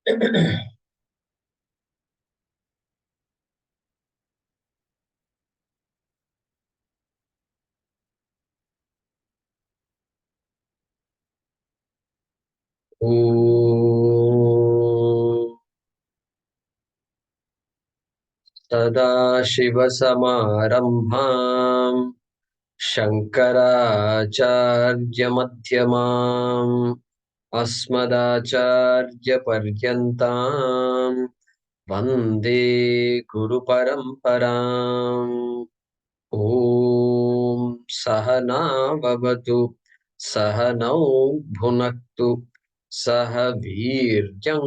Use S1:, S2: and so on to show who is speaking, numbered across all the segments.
S1: ॐ सदाशिवसमारम्भाम् शङ्कराचार्यमध्यमाम् अस्मदाचार्यपर्यन्ताम् वन्दे गुरुपरम्पराम्। ॐ सहना भवतु सहनौ भुनक्तु सह वीर्यं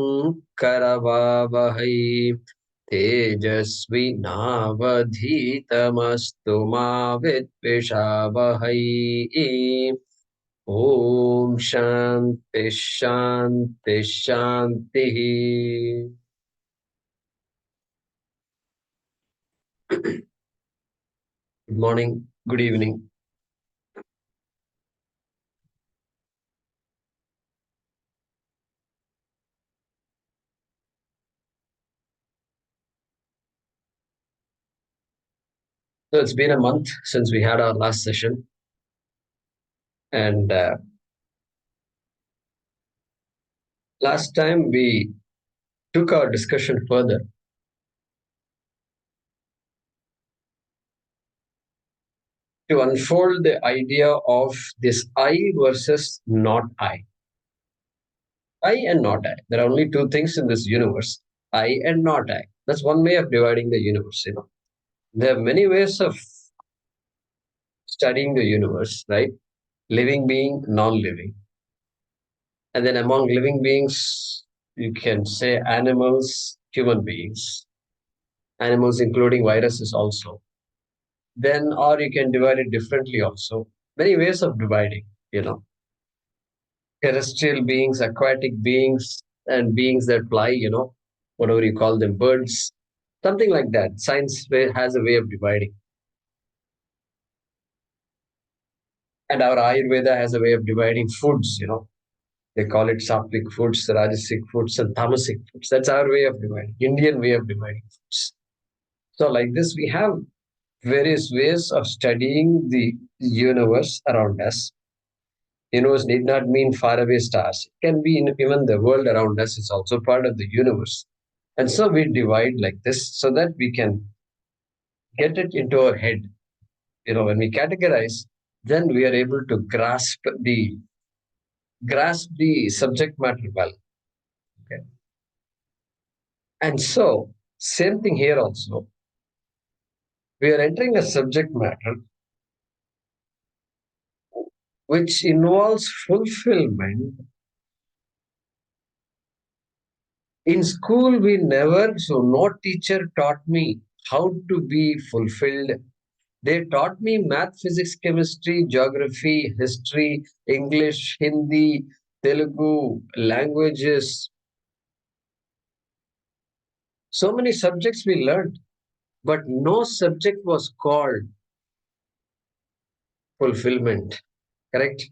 S1: करवावहै तेजस्विनावधीतमस्तु मा विद्विषावहै। ॐ शान्ति शान्ति शान्तिः। Good morning, good evening. So it's been a month since we had our last session, and last time we took our discussion further to unfold the idea of this I versus not I. I and not I. There are only two things in this universe, I and not I. That's one way of dividing the universe. There are many ways of studying the universe, right? Living being, non living. And then among living beings, you can say animals, human beings, animals including viruses also. Then, or you can divide it differently also. Many ways of dividing. Terrestrial beings, aquatic beings, and beings that fly, whatever you call them, birds, something like that. Science has a way of dividing. And our Ayurveda has a way of dividing foods. They call it sattvic foods, rajasic foods, and tamasic foods. That's our way of dividing, Indian way of dividing foods. So, like this, we have various ways of studying the universe around us. Universe need not mean faraway stars. It can be even the world around us is also part of the universe. And so we divide like this so that we can get it into our head. When we categorize, then we are able to grasp the subject matter well. Okay. And so, same thing here also. We are entering a subject matter which involves fulfillment. In school, no teacher taught me how to be fulfilled. They taught me math, physics, chemistry, geography, history, English, Hindi, Telugu, languages. So many subjects we learned, but no subject was called fulfillment. Correct?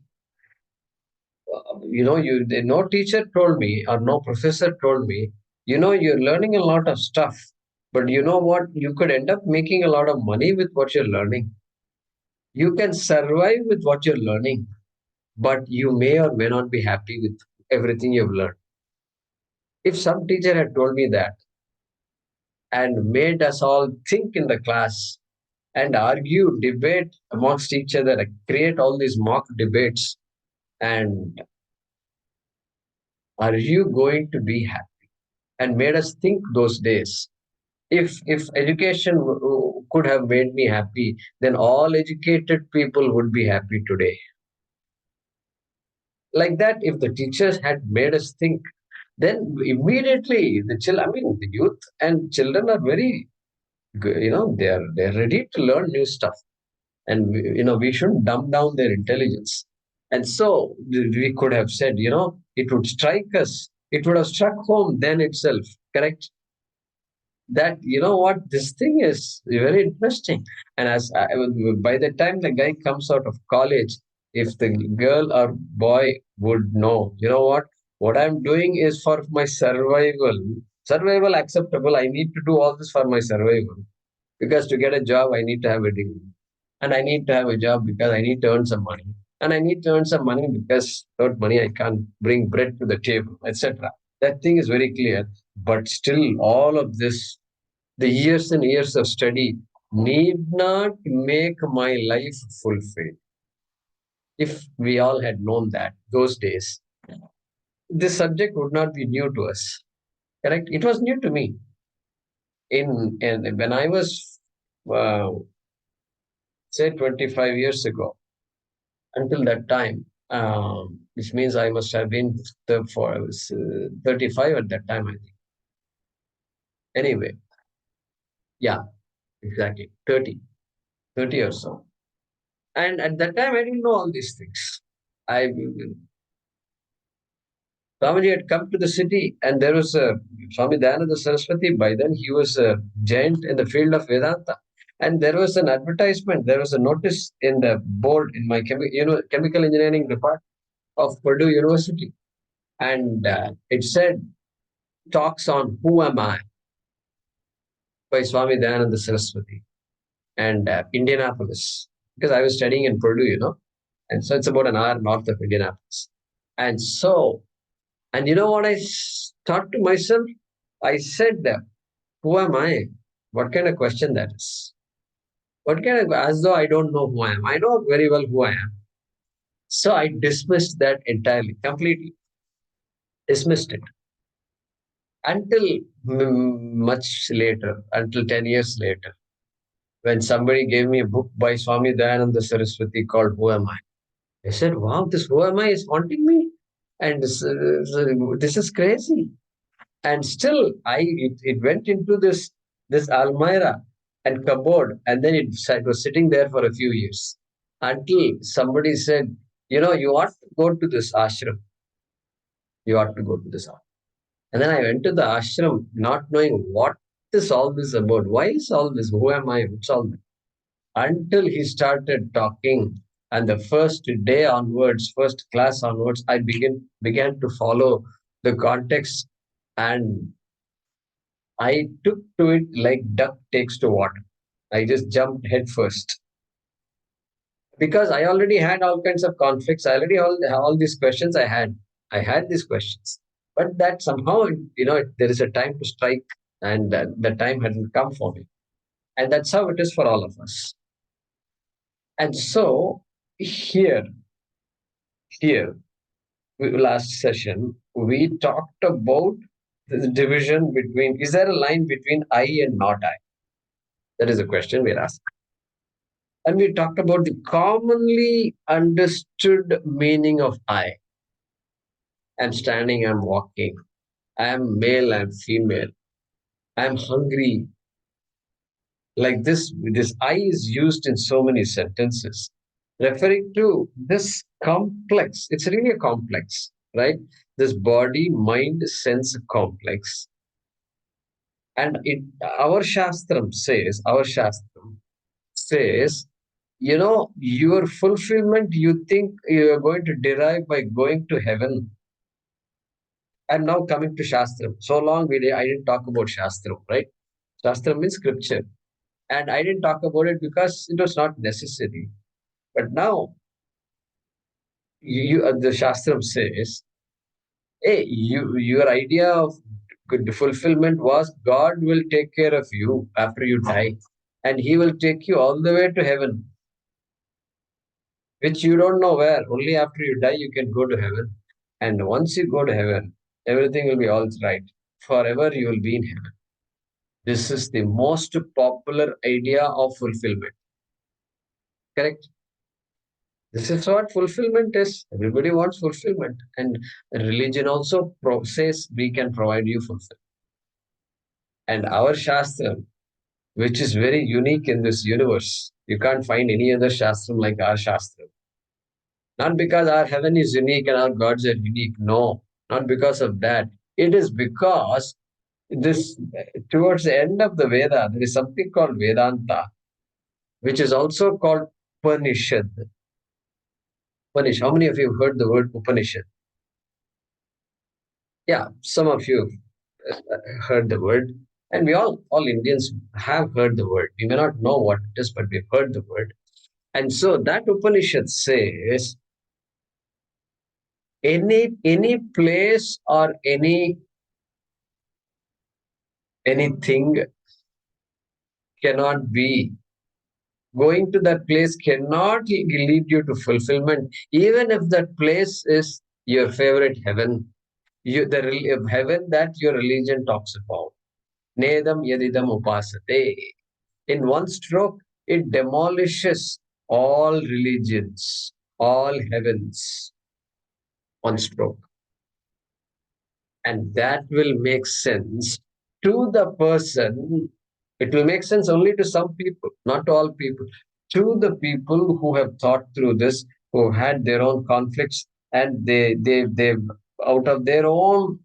S1: No teacher told me or no professor told me, you're learning a lot of stuff, but you know what? You could end up making a lot of money with what you're learning. You can survive with what you're learning, but you may or may not be happy with everything you've learned. If some teacher had told me that and made us all think in the class and argue, debate amongst each other, like create all these mock debates, and are you going to be happy? And made us think those days. If education could have made me happy, then all educated people would be happy today. Like that, if the teachers had made us think, then immediately the youth and children are very they're ready to learn new stuff, and we shouldn't dumb down their intelligence. And so we could have said, it would strike us, it would have struck home then itself. Correct? That what, this thing is very interesting. And by the time the guy comes out of college, if the girl or boy would know, what What I'm doing is for my survival. Survival acceptable. I need to do all this for my survival. Because to get a job, I need to have a degree. And I need to have a job because I need to earn some money. And I need to earn some money because without money, I can't bring bread to the table, etc. That thing is very clear. But still, all of this, the years and years of study, need not make my life fulfilled. If we all had known that those days, this subject would not be new to us. Correct? It was new to me. In when I was uh, say 25 years ago, until that time, which means I must have been I was 35 at that time, I think. Anyway, yeah, exactly, 30 or so. And at that time, I didn't know all these things. I Swamiji had come to the city, and there was a Swami Dayananda Saraswati. By then, he was a giant in the field of Vedanta. And there was an advertisement, there was a notice in the board in my chemical engineering department of Purdue University. And it said, talks on Who Am I by Swami Dayananda Saraswati and Indianapolis. Because I was studying in Purdue. And so it's about an hour north of Indianapolis. And so, and you know what I thought to myself? I said, who am I? What kind of question that is? What kind of, as though I don't know who I am. I know very well who I am. So I dismissed that entirely, completely dismissed it until much later, until 10 years later, when somebody gave me a book by Swami Dayananda Saraswati called Who Am I? I said, wow, this Who Am I is haunting me. And this is crazy. And still it went into this almirah and cupboard, and then it was sitting there for a few years until somebody said, you ought to go to this ashram. You ought to go to this ashram. And then I went to the ashram not knowing what is all this about. Why is all this? Who am I? What's all this? Until he started talking, and the first day onwards, first class onwards, I began to follow the context, and I took to it like duck takes to water. I just jumped head first because I already had all kinds of conflicts. I already all these questions I had. I had these questions, but that somehow there is a time to strike, and the time hadn't come for me, and that's how it is for all of us. And so here, here, last session we talked about the division between. Is there a line between I and not I? That is a question we're asking. And we talked about the commonly understood meaning of I. I'm standing, I'm walking, I'm male, I'm female, I'm hungry. Like this I is used in so many sentences, referring to this complex. It's really a complex, right? This body, mind, sense complex. And our Shastram says, your fulfillment you think you are going to derive by going to heaven. I'm now coming to Shastram. So long I didn't talk about Shastram, right? Shastram means scripture. And I didn't talk about it because it was not necessary. But now the Shastram says, hey, your idea of good fulfillment was God will take care of you after you die. And he will take you all the way to heaven, which you don't know where. Only after you die, you can go to heaven. And once you go to heaven, everything will be all right. Forever, you will be in heaven. This is the most popular idea of fulfillment. Correct? This is what fulfillment is. Everybody wants fulfillment. And religion also says we can provide you fulfillment. And our Shastra, which is very unique in this universe, you can't find any other Shastra like our Shastra. Not because our heaven is unique and our gods are unique. No, not because of that. It is because this towards the end of the Veda, there is something called Vedanta, which is also called Upanishad. Upanishad. How many of you have heard the word Upanishad? Yeah, some of you heard the word, and we all Indians have heard the word. We may not know what it is, but we've heard the word. And so that Upanishad says any place or anything cannot be going to that place cannot lead you to fulfillment, even if that place is your favorite heaven, heaven that your religion talks about. Nedam yadidam upasate. In one stroke, it demolishes all religions, all heavens, one stroke. And that will make sense to the person. It will make sense only to some people, not to all people. To the people who have thought through this, who had their own conflicts, and they out of their own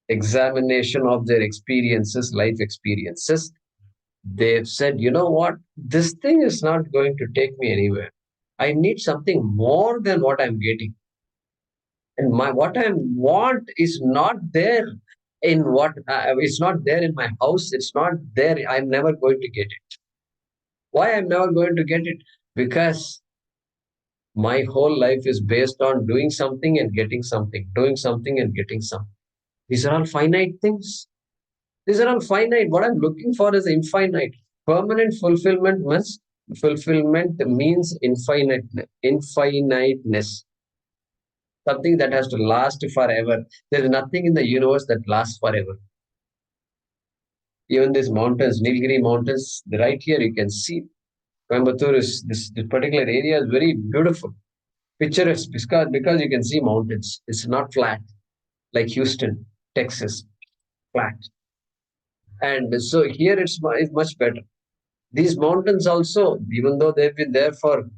S1: examination of their experiences, life experiences, they've said, you know what, this thing is not going to take me anywhere. I need something more than what I'm getting. And my what I want is not there in what it's not there in my house. It's not there. I'm never going to get it. Why I'm never going to get it? Because my whole life is based on doing something and getting something, doing something and getting something. These are all finite things. These are all finite. What I'm looking for is infinite. Permanent fulfillment means infiniteness. Something that has to last forever. There is nothing in the universe that lasts forever. Even these mountains, Nilgiri mountains, right here you can see Coimbatore is this particular area is very beautiful. Picturesque because you can see mountains. It's not flat like Houston, Texas, flat. And so here it's much better. These mountains also, even though they've been there for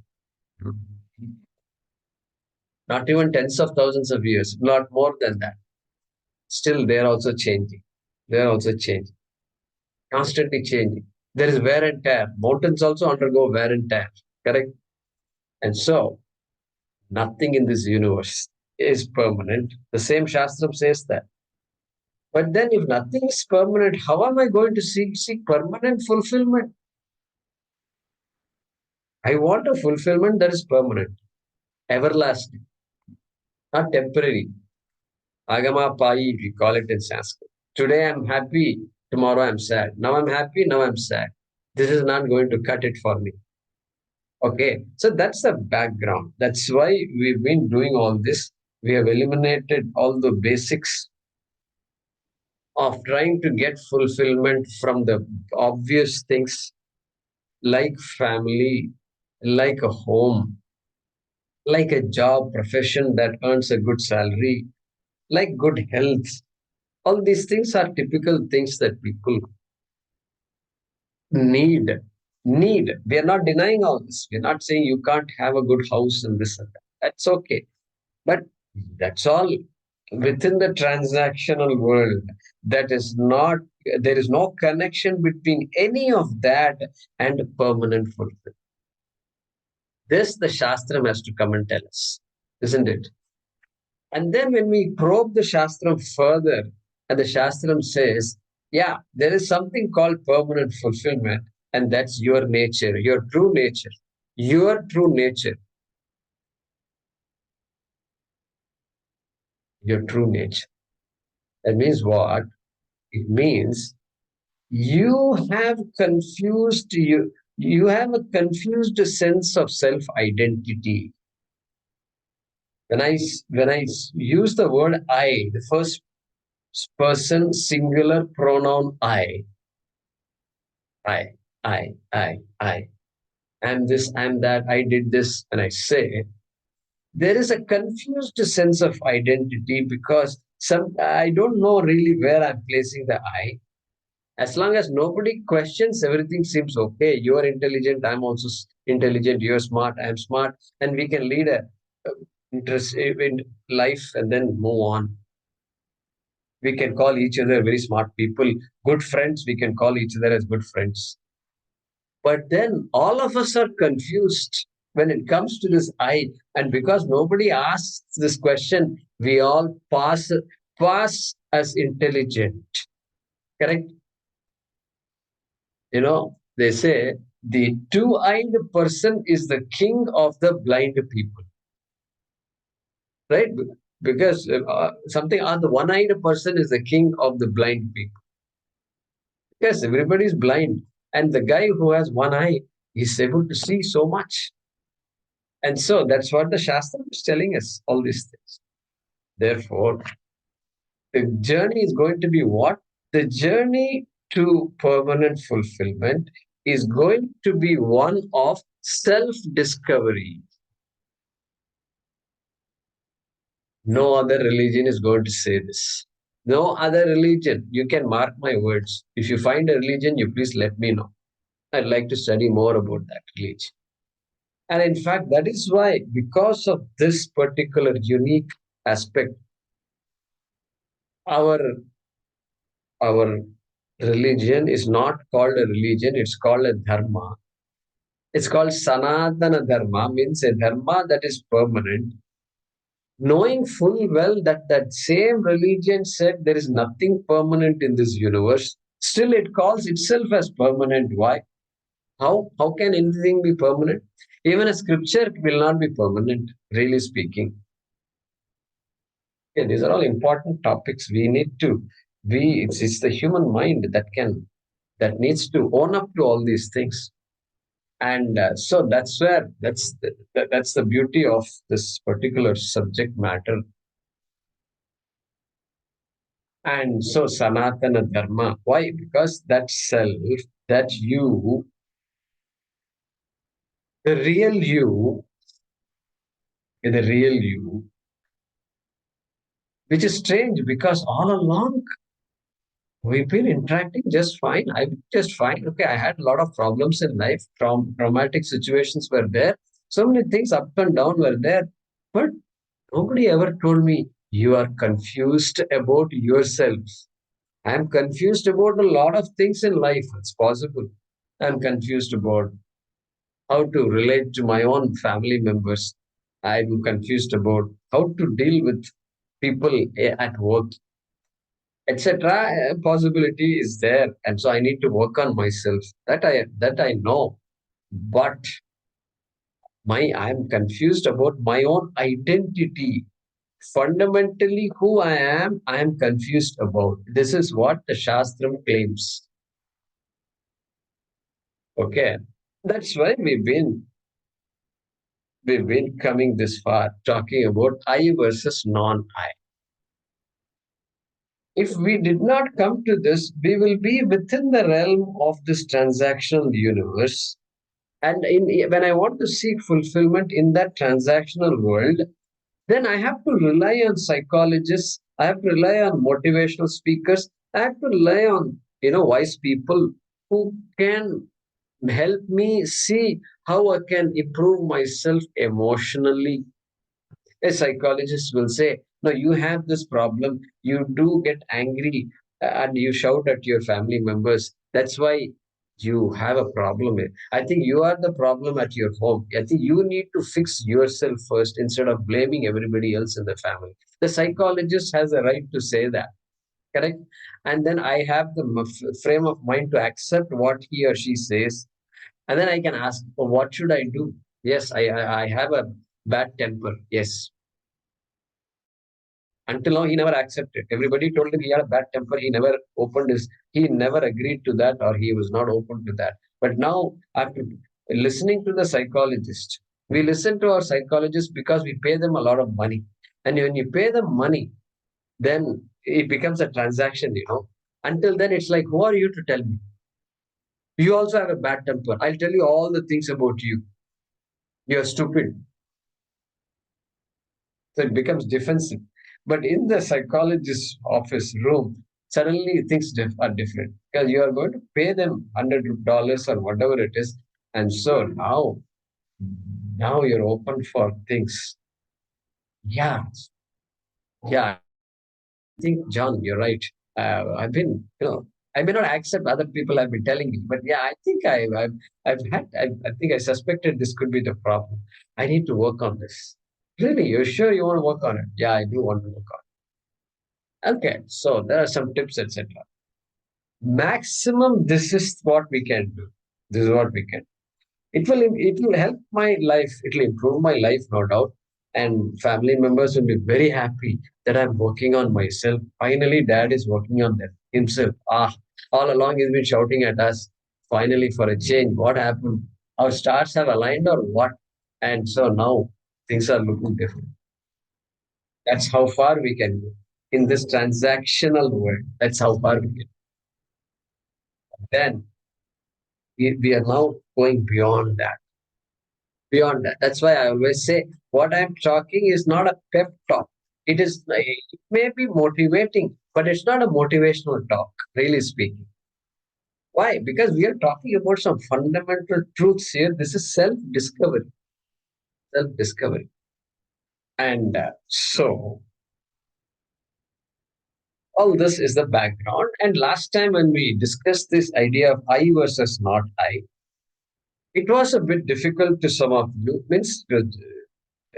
S1: not even tens of thousands of years, not more than that, still they're also changing. They're also changing, constantly changing. There is wear and tear. Mountains also undergo wear and tear, correct? And so nothing in this universe is permanent. The same Shastram says that. But then, if nothing is permanent, how am I going to seek permanent fulfillment? I want a fulfillment that is permanent, everlasting, not temporary. Agama Pai, we call it in Sanskrit. Today I'm happy, tomorrow I'm sad. Now I'm happy, now I'm sad. This is not going to cut it for me. Okay, so that's the background. That's why we've been doing all this. We have eliminated all the basics of trying to get fulfillment from the obvious things like family, like a home, like a job profession that earns a good salary, like good health. All these things are typical things that people need. Need. We are not denying all this. We're not saying you can't have a good house and this and that. That's okay. But that's all within the transactional world. That is not, there is no connection between any of that and permanent fulfillment. This the Shastram has to come and tell us, isn't it? And then when we probe the Shastram further, and the Shastram says, yeah, there is something called permanent fulfillment, and that's your nature, your true nature, your true nature, your true nature. That means what? It means you have confused you have a confused sense of self identity. When I use the word I, the first person singular pronoun I, I. I'm this, I'm that, I did this, and I say, there is a confused sense of identity because I don't know really where I'm placing the I. As long as nobody questions, everything seems okay. You're intelligent, I'm also intelligent, you're smart, I'm smart, and we can lead a interest in life and then move on. We can call each other very smart people, good friends, we can call each other as good friends. But then all of us are confused. when it comes to this I, and because nobody asks this question, we all pass as intelligent. Correct? They say the two-eyed person is the king of the blind people, right? Because something on the one-eyed person is the king of the blind people. Yes, everybody is blind, and the guy who has one eye is able to see so much. And so that's what the Shastra is telling us, all these things. Therefore, the journey is going to be what? The journey to permanent fulfillment is going to be one of self discovery. No other religion is going to say this. No other religion. You can mark my words. If you find a religion, you please let me know. I'd like to study more about that religion. And in fact, that is why, because of this particular unique aspect, our our religion is not called a religion, it's called a dharma. It's called Sanatana Dharma, means a dharma that is permanent, knowing full well that that same religion said there is nothing permanent in this universe, still it calls itself as permanent. Why? How can anything be permanent? Even a scripture will not be permanent, really speaking. Okay, these are all important topics. We need to it's the human mind that needs to own up to all these things. And so that's where that's the beauty of this particular subject matter. And so Sanatana Dharma, why? Because that self, that you, the real you, the real you, which is strange because all along we've been interacting just fine. I've been just fine. Okay, I had a lot of problems in life. Traumatic situations were there. So many things up and down were there. But nobody ever told me you are confused about yourself. I'm confused about a lot of things in life. It's possible. I'm confused about how to relate to my own family members. I'm confused about how to deal with people at work, etc. Possibility is there, and so I need to work on myself. That I know, but I'm confused about my own identity. Fundamentally, who I am confused about. This is what the Shastram claims. Okay, that's why we've been coming this far, talking about I versus non-I. If we did not come to this, we will be within the realm of this transactional universe. And when I want to seek fulfillment in that transactional world, then I have to rely on psychologists. I have to rely on motivational speakers. I have to rely on wise people who can help me see how I can improve myself emotionally. A psychologist will say, no, you have this problem. You do get angry and you shout at your family members. That's why you have a problem. I think you are the problem at your home. I think you need to fix yourself first instead of blaming everybody else in the family. The psychologist has a right to say that, correct? And then I have the frame of mind to accept what he or she says. And then I can ask, well, what should I do? Yes, I have a bad temper. Yes, until now, he never accepted. Everybody told him he had a bad temper. He never agreed to that or he was not open to that. But now, after listening to the psychologist, we listen to our psychologist because we pay them a lot of money. And when you pay them money, then it becomes a transaction. Until then, it's like, who are you to tell me? You also have a bad temper. I'll tell you all the things about you. You're stupid. So it becomes defensive. But in the psychologist's office room, suddenly things are different because you are going to pay them $100 or whatever it is. And so now you're open for things. Yeah, yeah. I think, John, you're right. I've been, I may not accept other people have been telling me, but yeah, I think I think I suspected this could be the problem. I need to work on this. Really, you're sure you want to work on it? Yeah, I do want to work on it. Okay, so there are some tips, etc. Maximum, this is what we can do. This is what we can. It will help my life. It will improve my life, no doubt. And family members will be very happy that I'm working on myself. Finally, dad is working on that himself. All along he's been shouting at us. Finally, for a change, what happened? Our stars have aligned or what? And so now things are looking different. That's how far we can go in this transactional world. That's how far we can. Then we are now going beyond that. Beyond that. That's why I always say what I'm talking is not a pep talk. It may be motivating, but it's not a motivational talk, really speaking. Why? Because we are talking about some fundamental truths here. This is self-discovery, self-discovery. And so all this is the background. And last time when we discussed this idea of I versus not I, it was a bit difficult to some of you. Means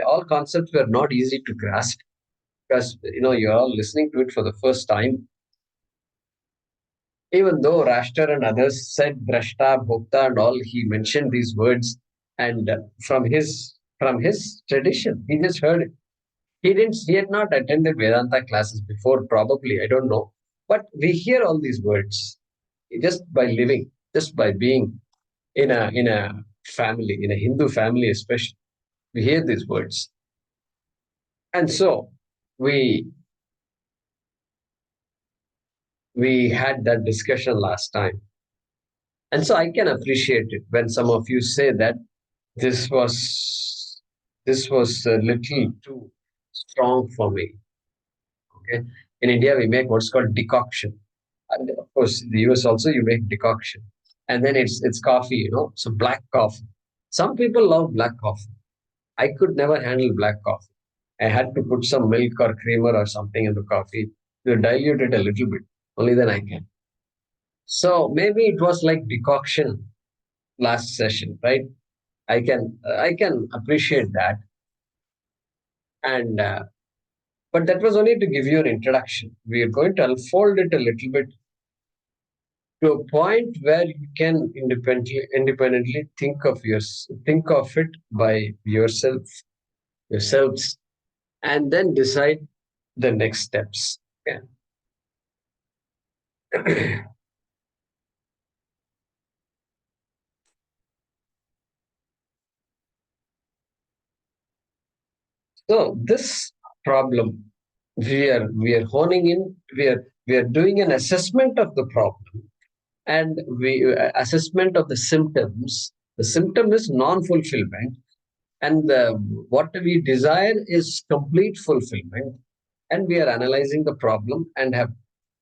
S1: all concepts were not easy to grasp because you're all listening to it for the first time. Even though Rashtar and others said Drashta, Bhokta, and all, he mentioned these words, and from his tradition, he just heard it. He had not attended Vedanta classes before, probably, I don't know. But we hear all these words just by living, just by being in a family, in a Hindu family especially. We hear these words. And so we we had that discussion last time. And so I can appreciate it when some of you say that this was this was a little too strong for me. Okay. In India, we make what's called decoction. And of course, in the US also you make decoction. And then it's coffee. So black coffee. Some people love black coffee. I could never handle black coffee. I had to put some milk or creamer or something in the coffee to dilute it a little bit. Only then I can. So maybe it was like decoction last session, right? I can appreciate that, and but that was only to give you an introduction. We are going to unfold it a little bit to a point where you can independently think of it by yourselves, and then decide the next steps. Okay. So this problem we are honing in. We are doing an assessment of the problem and we assessment of the symptoms. The symptom is non-fulfillment, and what we desire is complete fulfillment. And we are analyzing the problem and have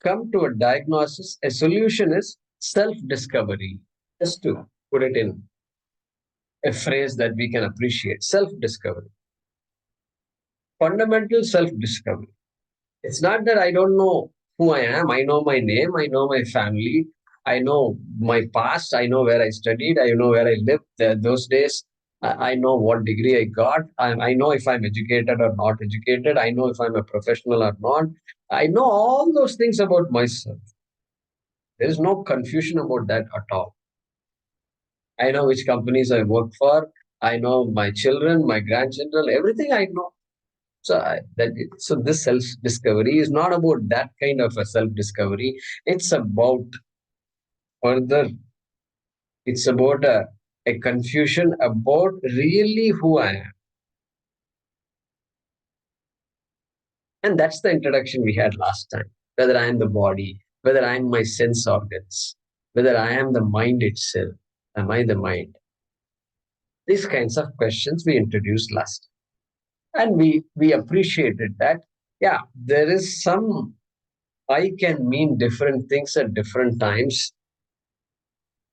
S1: come to a diagnosis. A solution is self-discovery. Just to put it in a phrase that we can appreciate, self-discovery, fundamental self-discovery. It's not that I don't know who I am. I know my name. I know my family. I know my past. I know where I studied. I know where I lived those days. I know what degree I got. I know if I'm educated or not educated. I know if I'm a professional or not. I know all those things about myself. There is no confusion about that at all. I know which companies I work for. I know my children, my grandchildren, everything I know. So this self discovery is not about that kind of a self discovery. It's about further. It's about a confusion about really who I am, and that's the introduction we had last time. Whether I am the body, whether I am my sense organs, whether I am the mind itself. Am I the mind? These kinds of questions we introduced last time, and we appreciated that. Yeah, there is some I can mean different things at different times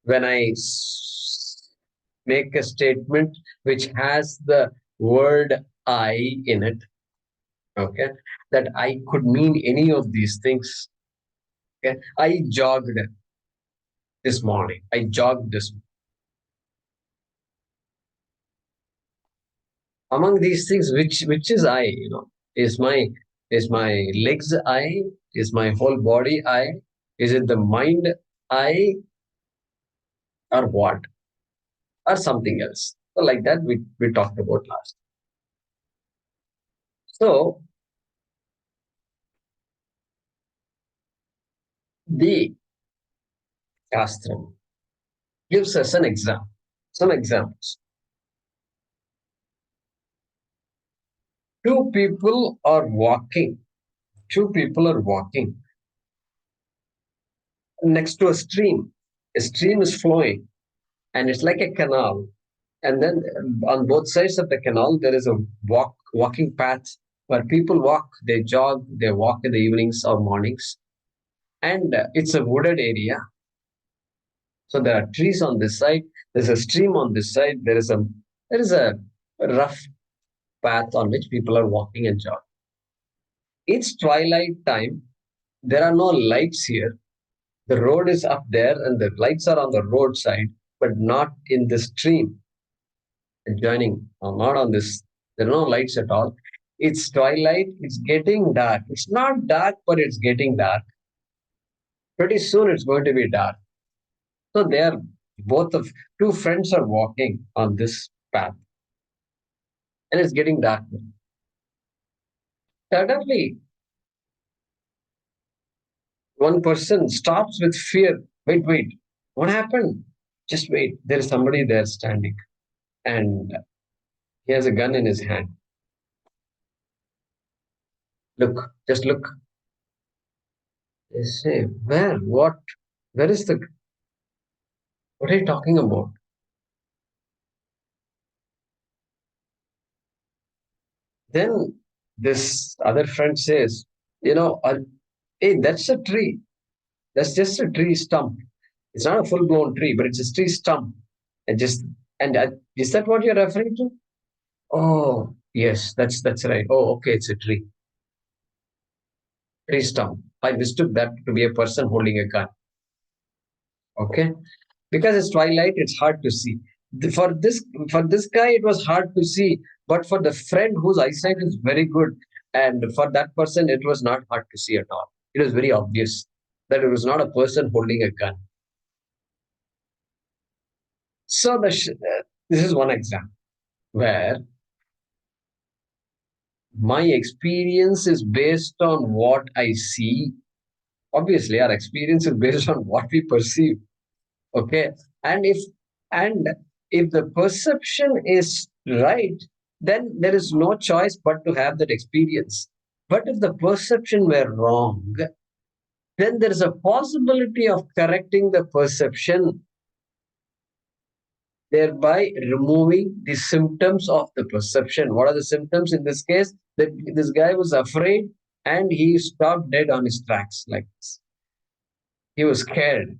S1: when make a statement which has the word I in it, okay, that I could mean any of these things Okay. I jogged this morning. I jogged this. Among these things, which is I? Is my legs I? Is my whole body I? Is it the mind I, or what? Or something else? So like that we talked about last. So the Shastram gives us an example. Some examples. Two people are walking. Two people are walking next to a stream. A stream is flowing, and it's like a canal. And then on both sides of the canal, there is a walking path where people walk. They jog. They walk in the evenings or mornings, and it's a wooded area. So there are trees on this side. There's a stream on this side. There is a rough path on which people are walking and jogging. It's twilight time. There are no lights here. The road is up there, and the lights are on the roadside, but not in the stream adjoining, or not on this. There are no lights at all. It's twilight. It's getting dark. It's not dark, but it's getting dark. Pretty soon, it's going to be dark. So they are both of two friends are walking on this path, and it's getting dark. Suddenly, one person stops with fear. Wait, wait. What happened? Just wait. There is somebody there standing, and he has a gun in his hand. Look, just look. They say, where? What? Where is the? What are you talking about? Then this other friend says, hey, that's a tree. That's just a tree stump. It's not a full blown tree, but it's a tree stump. And just and is that what you're referring to? Oh, yes, that's right. Oh, okay, it's a tree stump. I mistook that to be a person holding a gun. Okay, because it's twilight, it's hard to see. For this guy, it was hard to see, but for the friend whose eyesight is very good, and for that person, it was not hard to see at all. It was very obvious that it was not a person holding a gun. So this is one example where my experience is based on what I see. Obviously, our experience is based on what we perceive. Okay, and and if the perception is right, then there is no choice but to have that experience. But if the perception were wrong, then there is a possibility of correcting the perception, thereby removing the symptoms of the perception. What are the symptoms in this case? That this guy was afraid and he stopped dead on his tracks like this. He was scared.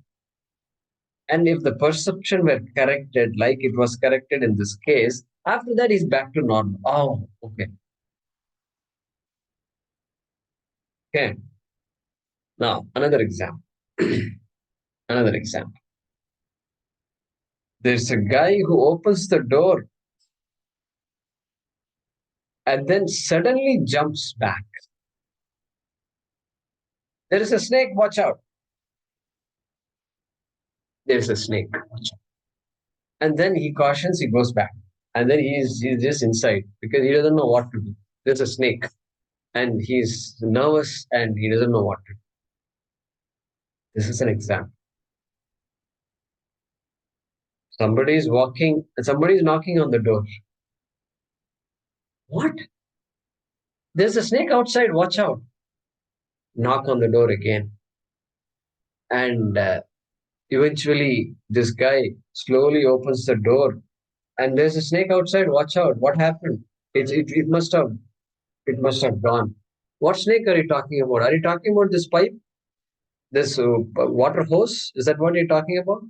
S1: And if the perception were corrected, like it was corrected in this case, after that he's back to normal. Oh, okay. Okay. Now, another example. Another example. There's a guy who opens the door and then suddenly jumps back. There is a snake, watch out. There's a snake, watch out. And then he cautions, he goes back. And then he's just inside because he doesn't know what to do. There's a snake and he's nervous and he doesn't know what to do. This is an example. Somebody is walking, somebody is knocking on the door. What? There's a snake outside, watch out. Knock on the door again. And eventually, this guy slowly opens the door and there's a snake outside, watch out. What happened? It must have gone. What snake are you talking about? Are you talking about this pipe? This water hose? Is that what you're talking about?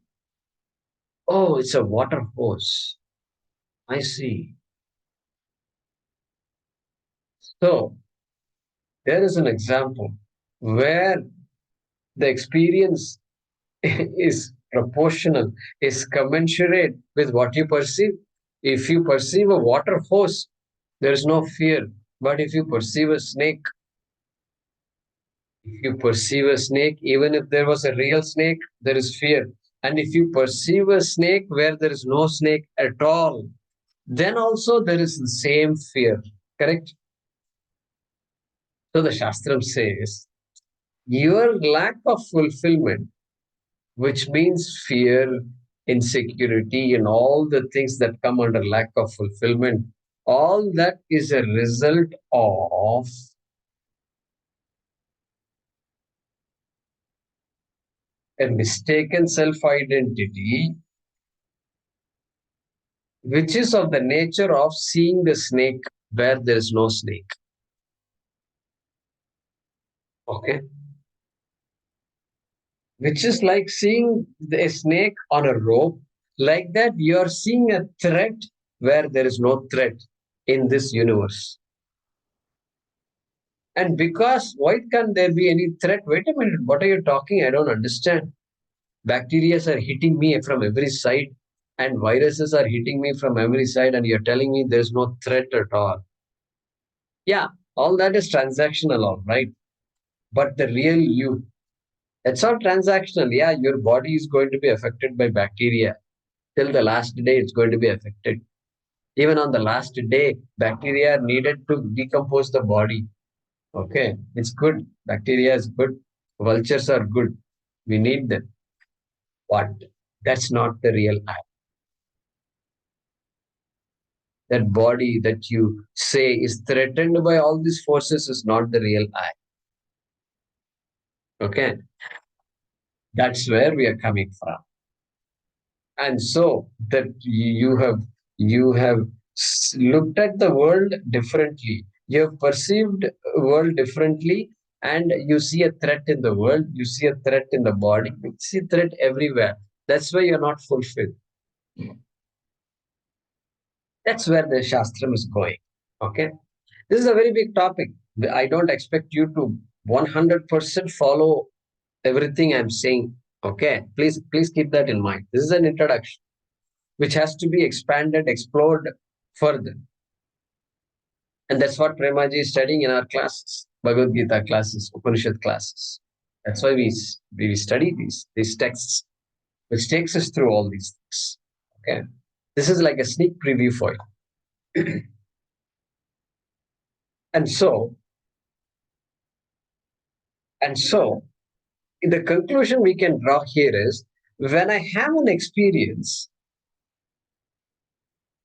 S1: Oh, it's a water hose. I see. So there is an example where The experience is proportional, is commensurate with what you perceive. If you perceive a water hose, there is no fear. But if you perceive a snake, if you perceive a snake, even if there was a real snake, there is fear. And if you perceive a snake where there is no snake at all, then also there is the same fear. Correct? So the Shastram says, your lack of fulfillment, which means fear, insecurity, and all the things that come under lack of fulfillment, all that is a result of a mistaken self identity, which is of the nature of seeing the snake where there is no snake. Okay. Which is like seeing a snake on a rope. Like that, you're seeing a threat where there is no threat in this universe. And because why can't there be any threat? Wait a minute, what are you talking? I don't understand. Bacteria are hitting me from every side, and viruses are hitting me from every side, and you're telling me there's no threat at all. Yeah, all that is transactional, all right. But the real you, it's all transactional. Yeah, your body is going to be affected by bacteria. Till the last day, it's going to be affected. Even on the last day, bacteria are needed to decompose the body. Okay, it's good. Bacteria is good. Vultures are good. We need them. But that's not the real I. That body that you say is threatened by all these forces is not the real I. Okay, that's where we are coming from. And so that you have looked at the world differently. You have perceived world differently, and you see a threat in the world. You see a threat in the body. You see threat everywhere. That's why you're not fulfilled. That's where the Shastram is going. Okay. This is a very big topic. I don't expect you to 100% follow everything I'm saying. Okay. Please keep that in mind. This is an introduction which has to be expanded, explored further. And that's what Premaji is studying in our classes, Bhagavad Gita classes, Upanishad classes. That's why we study these texts, which takes us through all these things. Okay. This is like a sneak preview for you. And so, and so the conclusion we can draw here is when I have an experience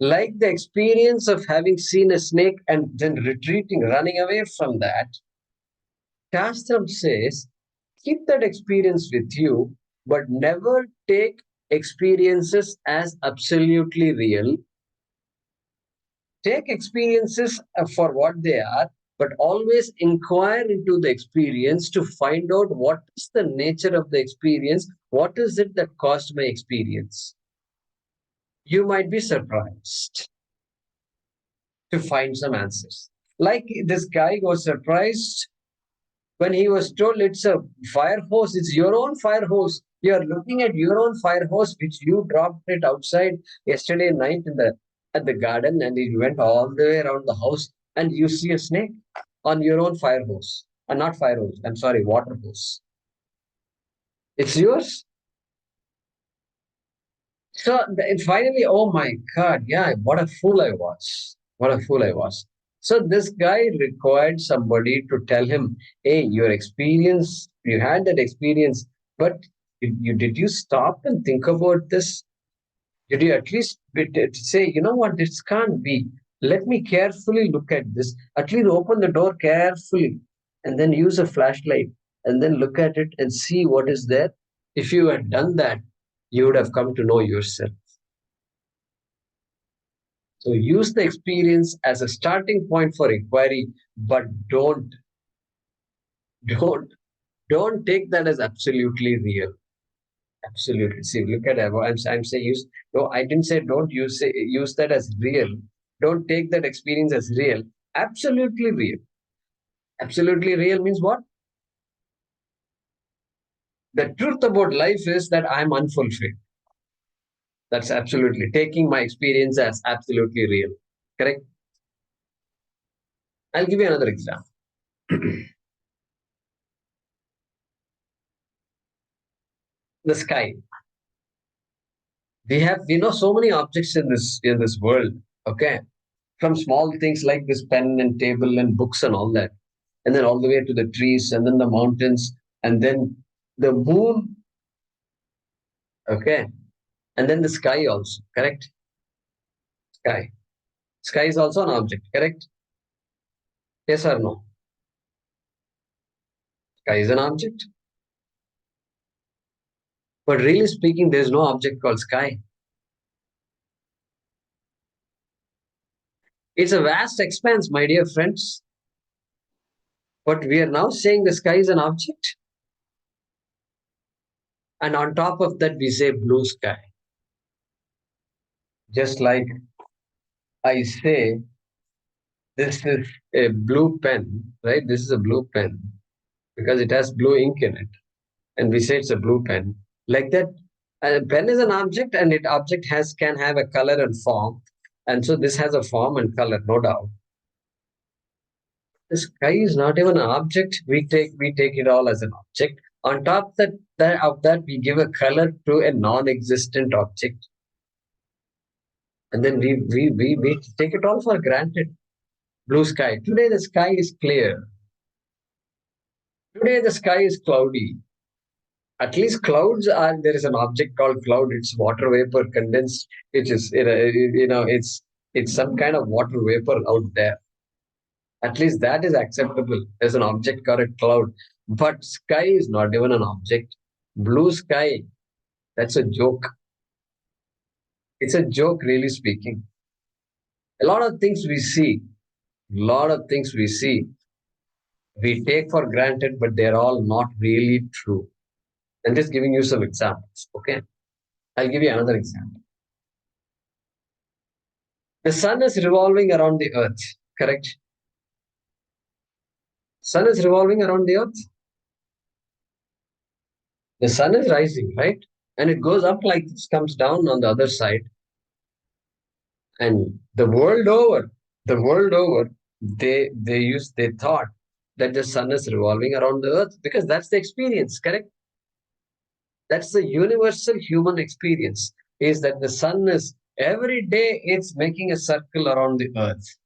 S1: like the experience of having seen a snake and then retreating, running away from that, Shastram says, keep that experience with you, but never take experiences as absolutely real. Take experiences for what they are, but always inquire into the experience to find out what is the nature of the experience, what is it that caused my experience. You might be surprised to find some answers. Like this guy was surprised when he was told it's a fire hose, it's your own fire hose. You're looking at your own fire hose, which you dropped it outside yesterday night at the garden, and it went all the way around the house, and you see a snake on your own fire hose. Not fire hose, I'm sorry, water hose. It's yours. So finally, oh my God, yeah, what a fool I was. What a fool I was. So this guy required somebody to tell him, hey, your experience, you had that experience, but did you stop and think about this? Did you at least say, you know what, this can't be. Let me carefully look at this. At least open the door carefully and then use a flashlight and then look at it and see what is there. If you had done that, you would have come to know yourself. So use the experience as a starting point for inquiry, but don't, don't take that as absolutely real. Absolutely. See, look at I'm saying use. No, I didn't say don't use that as real. Don't take that experience as real. Absolutely real. Absolutely real means what? The truth about life is that I'm unfulfilled. That's absolutely taking my experience as absolutely real. Correct? I'll give you another example. The sky. We know so many objects in this world. Okay. From small things like this pen and table and books and all that. And then all the way to the trees and then the mountains and then the moon. Okay. And then the sky also. Correct? Sky. Sky is also an object. Correct? Yes or no? Sky is an object. But really speaking, there's no object called sky. It's a vast expanse, my dear friends. But we are now saying the sky is an object. And on top of that, we say blue sky. Just like I say, this is a blue pen, right? This is a blue pen because it has blue ink in it. And we say it's a blue pen. Like that, a pen is an object and it object has can have a color and form. And so this has a form and color, no doubt. The sky is not even an object. We take it all as an object. On top of that, we give a color to a non-existent object, and then we take it all for granted. Blue sky. Today the sky is clear. Today the sky is cloudy. At least clouds are there is an object called cloud. It's water vapor condensed. It is it's some kind of water vapor out there. At least that is acceptable. There's an object called a cloud. But sky is not even an object. Blue sky, that's a joke. It's a joke, really speaking. A lot of things we see, lot of things we take for granted, but they're all not really true. I'm just giving you some examples. Okay. I'll give you another example. The sun is revolving around the earth, correct? Sun is revolving around the earth. The sun is rising, right? And it goes up like this, comes down on the other side. And the world over, they thought that the sun is revolving around the earth because that's the experience, correct? That's the universal human experience, is that the sun is every day it's making a circle around the earth.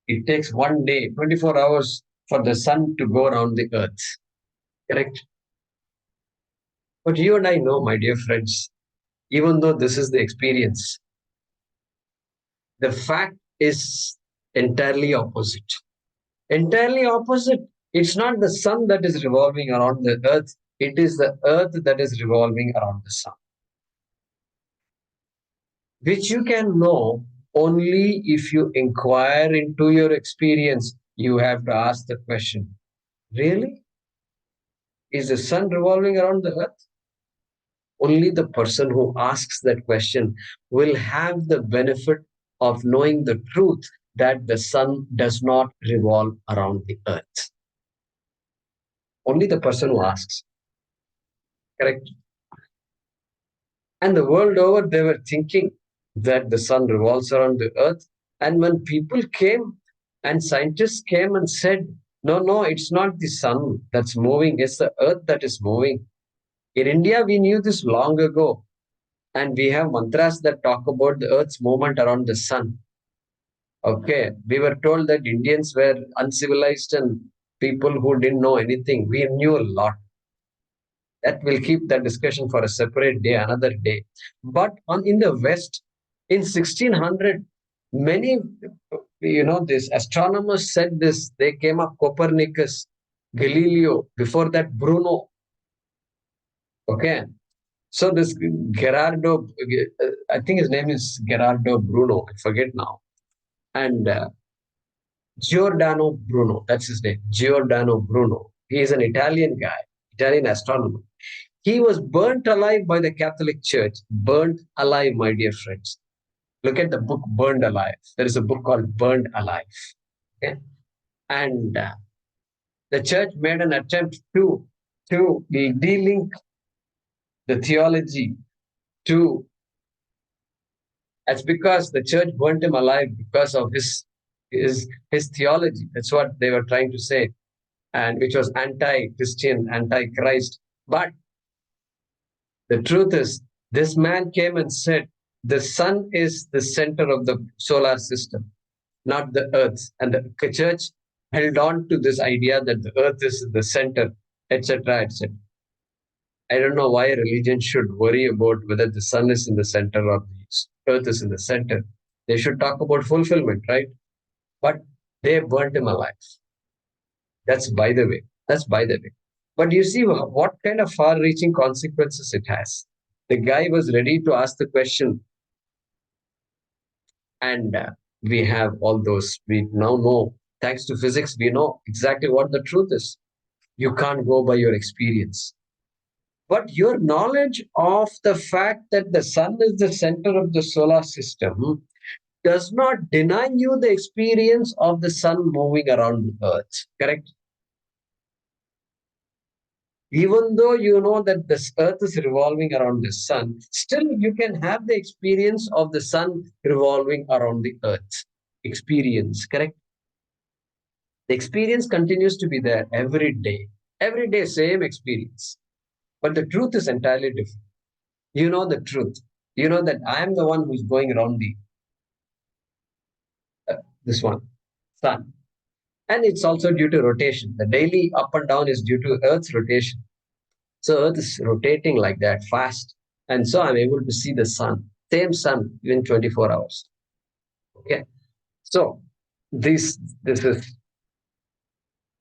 S1: It takes one day, 24 hours for the sun to go around the earth, correct? But you and I know, my dear friends, even though this is the experience, the fact is entirely opposite. Entirely opposite. It's not the sun that is revolving around the earth, it is the earth that is revolving around the sun. Which you can know only if you inquire into your experience. You have to ask the question, really? Is the sun revolving around the earth? Only the person who asks that question will have the benefit of knowing the truth that the sun does not revolve around the earth. Only the person who asks. Correct? And the world over, they were thinking that the sun revolves around the earth. And when people came and scientists came and said, no, no, it's not the sun that's moving, it's the earth that is moving. In India, we knew this long ago. And we have mantras that talk about the earth's movement around the sun. Okay. We were told that Indians were uncivilized and people who didn't know anything. We knew a lot. That will keep that discussion for a separate day, another day. But in the West, in 1600, many, these astronomers said this. They came up Copernicus, Galileo, before that Bruno. Okay. So this Gerardo, I think his name is Gerardo Bruno, I forget now. And Giordano Bruno, that's his name, Giordano Bruno. He is an Italian guy, Italian astronomer. He was burnt alive by the Catholic Church. Burnt alive, my dear friends. Look at the book Burned Alive. There is a book called Burned Alive. Okay? And the church made an attempt to to de-link the theology to, that's because the church burnt him alive because of his theology. That's what they were trying to say, and which was anti-Christian, anti-Christ. But the truth is, this man came and said, the sun is the center of the solar system, not the earth. And the church held on to this idea that the earth is the center, etc., etc. I don't know why religion should worry about whether the sun is in the center or the earth is in the center. They should talk about fulfillment, right? But they burnt him alive. That's by the way. That's by the way. But you see what kind of far reaching consequences it has. The guy was ready to ask the question, and we have all those. We now know, thanks to physics, we know exactly what the truth is. You can't go by your experience. But your knowledge of the fact that the sun is the center of the solar system does not deny you the experience of the sun moving around the earth, correct? Even though you know that this earth is revolving around the sun, still you can have the experience of the sun revolving around the earth. Experience, correct? The experience continues to be there every day. Every day, same experience. But the truth is entirely different. You know the truth. You know that I am the one who's going around this one, sun. And it's also due to rotation. The daily up and down is due to Earth's rotation. So Earth is rotating like that fast. And so I'm able to see the sun, same sun, in 24 hours. Okay. So this is,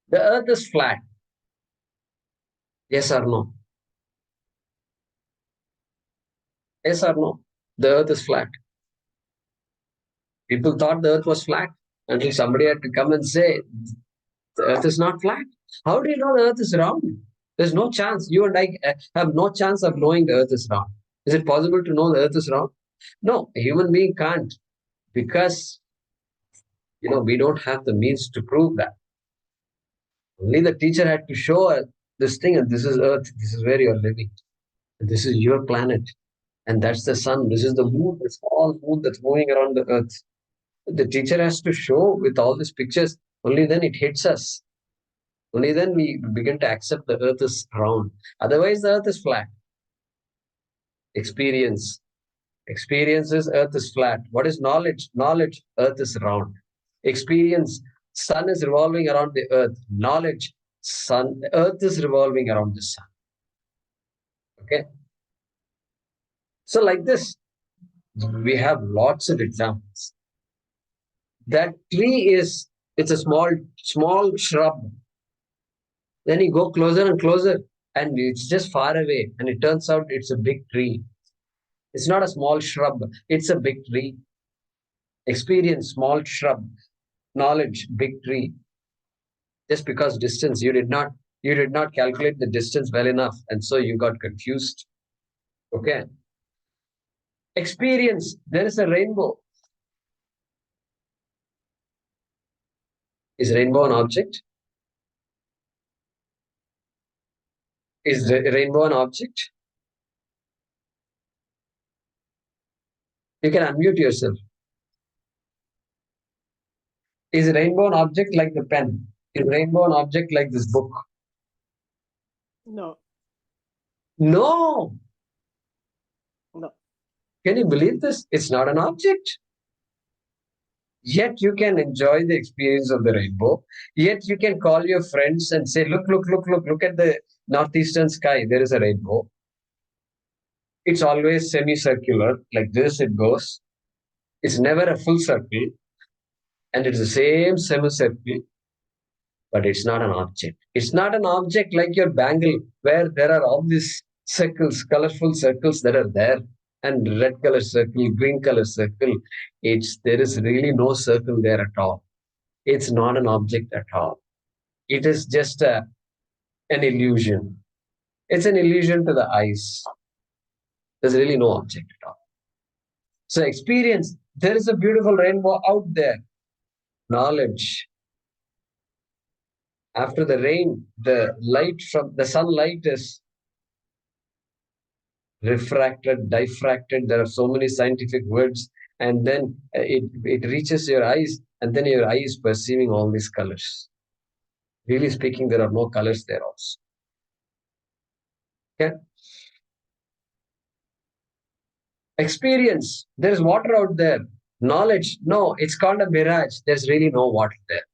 S1: the Earth is flat. Yes or no? Yes or no? The Earth is flat. People thought the Earth was flat until somebody had to come and say the Earth is not flat. How do you know the Earth is round? There's no chance. You and I have no chance of knowing the Earth is round. Is it possible to know the Earth is round? No, a human being can't, because we don't have the means to prove that. Only the teacher had to show us this thing, and this is Earth. This is where you're living. And this is your planet, and that's the sun. This is the moon. This small moon that's moving around the Earth. The teacher has to show with all these pictures. Only then it hits us. Only then we begin to accept the earth is round. Otherwise, the earth is flat. Experience. Experience is earth is flat. What is knowledge? Knowledge, earth is round. Experience, sun is revolving around the earth. Knowledge, sun, earth is revolving around the sun. Okay. So like this, we have lots of examples. That tree it's a small shrub. Then you go closer and closer, and it's just far away, and it turns out it's a big tree. It's not a small shrub, it's a big tree. Experience, small shrub. Knowledge, big tree. Just because distance, you did not calculate the distance well enough, and so you got confused. Okay. Experience, there is a rainbow. Is rainbow an object? Is rainbow an object? You can unmute yourself. Is rainbow an object like the pen? Is rainbow an object like this book?
S2: No,
S1: No.
S2: no.
S1: Can you believe this? It's not an object. Yet you can enjoy the experience of the rainbow. Yet you can call your friends and say, look at the northeastern sky. There is a rainbow. It's always semicircular, like this it goes. It's never a full circle, and it's the same semicircle, but it's not an object. It's not an object like your bangle, where there are all these circles, colorful circles that are there, and red color circle, green color circle. There is really no circle there at all. It's not an object at all. It is just an illusion. It's an illusion to the eyes. There's really no object at all. So experience, there is a beautiful rainbow out there. Knowledge, After the rain, the light from the sunlight is refracted, diffracted. There are so many scientific words, and then it reaches your eyes, and then your eye is perceiving all these colors. Really speaking, there are no colors there also. Okay. Experience. There is water out there. Knowledge. No, it's called a mirage. There's really no water there.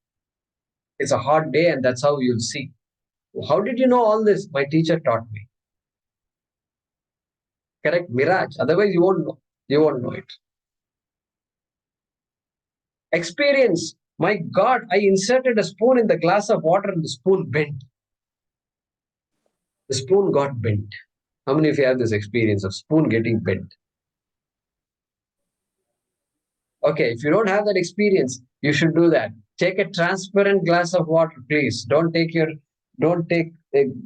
S1: It's a hot day, and that's how you'll see. How did you know all this? My teacher taught me. Correct? Mirage. Otherwise, you won't know. You won't know it. Experience. My God, I inserted a spoon in the glass of water and the spoon bent. The spoon got bent. How many of you have this experience of spoon getting bent? Okay, if you don't have that experience, you should do that. Take a transparent glass of water, please. Don't take a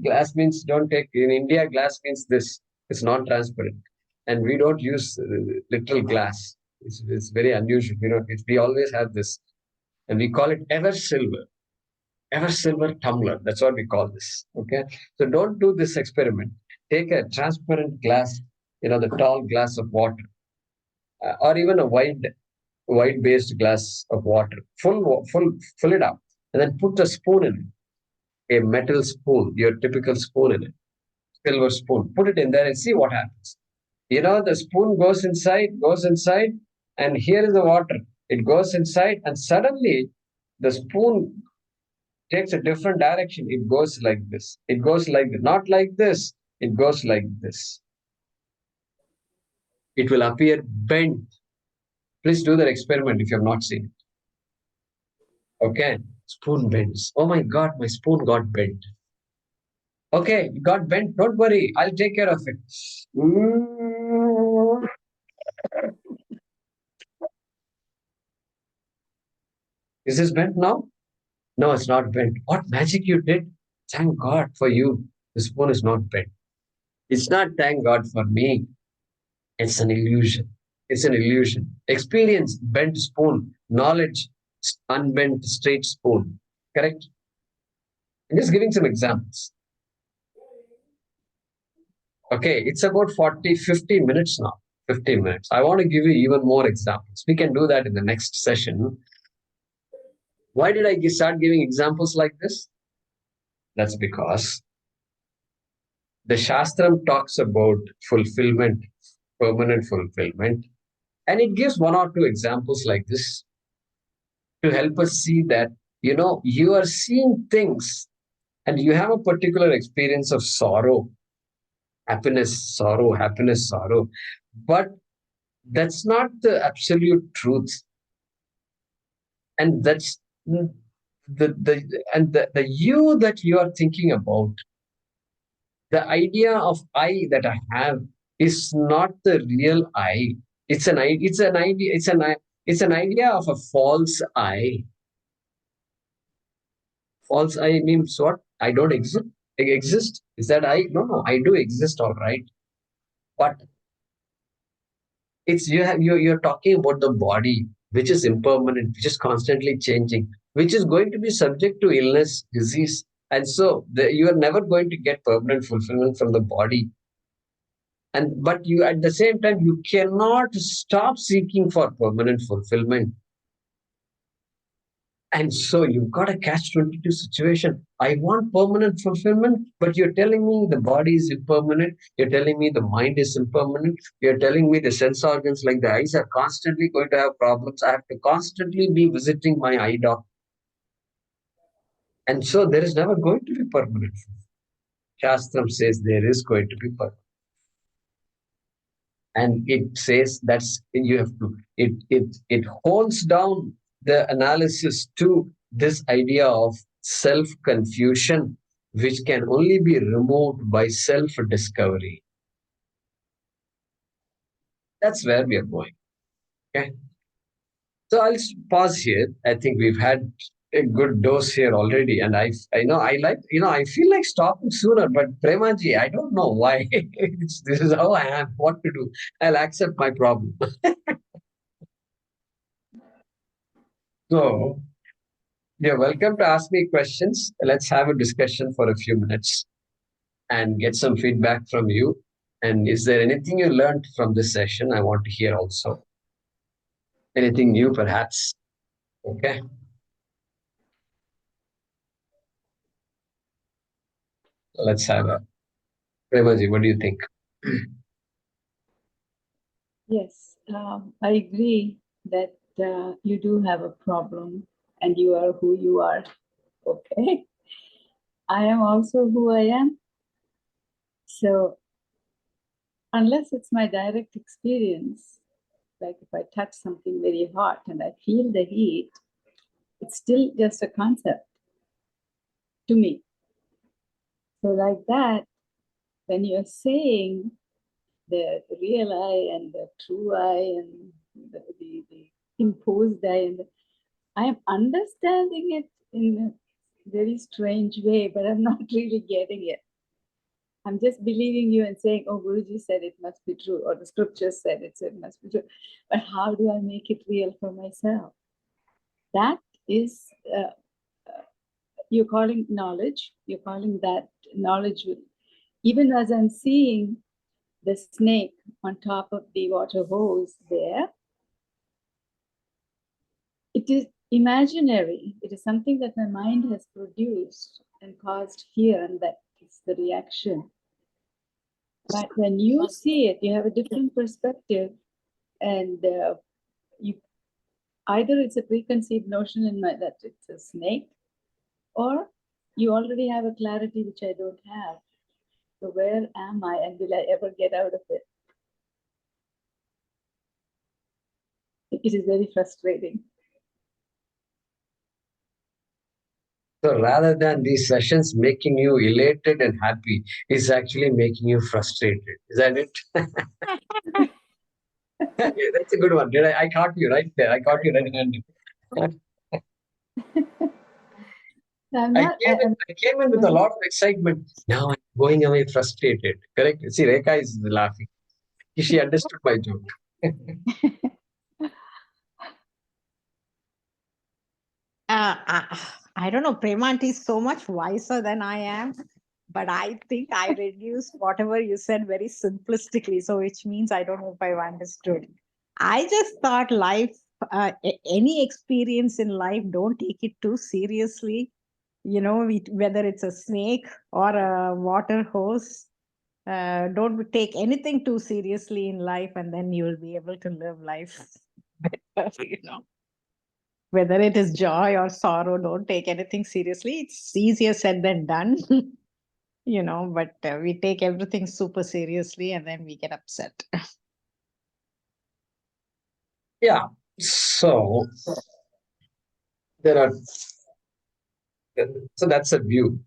S1: glass means, don't take, in India, glass means this. It's not transparent. And we don't use literal glass. It's very unusual. We always have this. And we call it ever silver tumbler. That's what we call this. Okay. So don't do this experiment. Take a transparent glass, the tall glass of water, or even a wide based glass of water. Fill it up, and then put a spoon in it, a metal spoon, your typical spoon in it, silver spoon. Put it in there and see what happens. The spoon goes inside, and here is the water. It goes inside, and suddenly the spoon takes a different direction. It goes like this. It goes like this. Not like this. It goes like this. It will appear bent. Please do that experiment if you have not seen it. Okay. Spoon bends. Oh my God, my spoon got bent. Okay, it got bent. Don't worry. I'll take care of it. Is this bent now? No, it's not bent. What magic you did? Thank God for you. The spoon is not bent. It's not thank God for me. It's an illusion. It's an illusion. Experience, bent spoon. Knowledge, unbent, straight spoon. Correct? I'm just giving some examples. Okay, it's about 40, 50 minutes now. 15 minutes. I want to give you even more examples. We can do that in the next session. Why did I start giving examples like this? That's because the Shastram talks about fulfillment, permanent fulfillment, and it gives one or two examples like this to help us see that, you are seeing things and you have a particular experience of sorrow, happiness, sorrow. But that's not the absolute truth. And that's the you that you are thinking about. The idea of I that I have is not the real I. It's an idea. It's an idea of a false I. False I means what? I don't exist. I exist. Is that I? No. I do exist, all right. But you're talking about the body, which is impermanent, which is constantly changing, which is going to be subject to illness, disease, and so you are never going to get permanent fulfillment from the body. But you at the same time you cannot stop seeking for permanent fulfillment. And so you've got a catch-22 situation. I want permanent fulfillment, but you're telling me the body is impermanent. You're telling me the mind is impermanent. You're telling me the sense organs like the eyes are constantly going to have problems. I have to constantly be visiting my eye doctor. And so there is never going to be permanent fulfillment. Shastram says there is going to be permanent. And it says that's you have to, it hones down the analysis to this idea of self-confusion, which can only be removed by self-discovery. That's where we are going. Okay. So I'll pause here. I think we've had a good dose here already. And I feel like stopping sooner, but Premaji, I don't know why. This is how I am. What to do? I'll accept my problem. So You're welcome to ask me questions. Let's have a discussion for a few minutes and get some feedback from you. And is there anything you learned from this session? I want to hear also. Anything new, perhaps? Okay. Let's have a. Premaji, what do you think?
S3: Yes, I agree that you do have a problem and you are who you are. Okay. I am also who I am. So, unless it's my direct experience, like if I touch something very hot and I feel the heat, it's still just a concept to me. So, like that, when you're saying the real I and the true I and the imposed I, and I am understanding it in a very strange way, but I'm not really getting it. I'm just believing you and saying, oh, Guruji said it must be true, or the scriptures said it, so it must be true. But how do I make it real for myself? That is, you're calling knowledge, you're calling that knowledge. Even as I'm seeing the snake on top of the water hose there, it is imaginary. It is something that my mind has produced and caused fear, and that is the reaction. But when you see it, you have a different perspective, and you either it's a preconceived notion in my that it's a snake, or you already have a clarity which I don't have. So where am I, and will I ever get out of it? It is very frustrating.
S1: So rather than these sessions making you elated and happy, it's actually making you frustrated. Is that it? That's a good one. Did I caught you right there. I caught you right-handed. I came in with a lot of excitement. Now I'm going away frustrated. Correct? See, Rekha is laughing. She understood my joke.
S4: I don't know. Premant is so much wiser than I am, but I think I reduced whatever you said very simplistically. So, which means I don't know if I've understood. I just thought life, any experience in life, don't take it too seriously. You know, whether it's a snake or a water hose, don't take anything too seriously in life, and then you will be able to live life better, you know. Whether it is joy or sorrow, don't take anything seriously. It's easier said than done, you know, but we take everything super seriously and then we get upset.
S1: Yeah. So there are. So that's a view,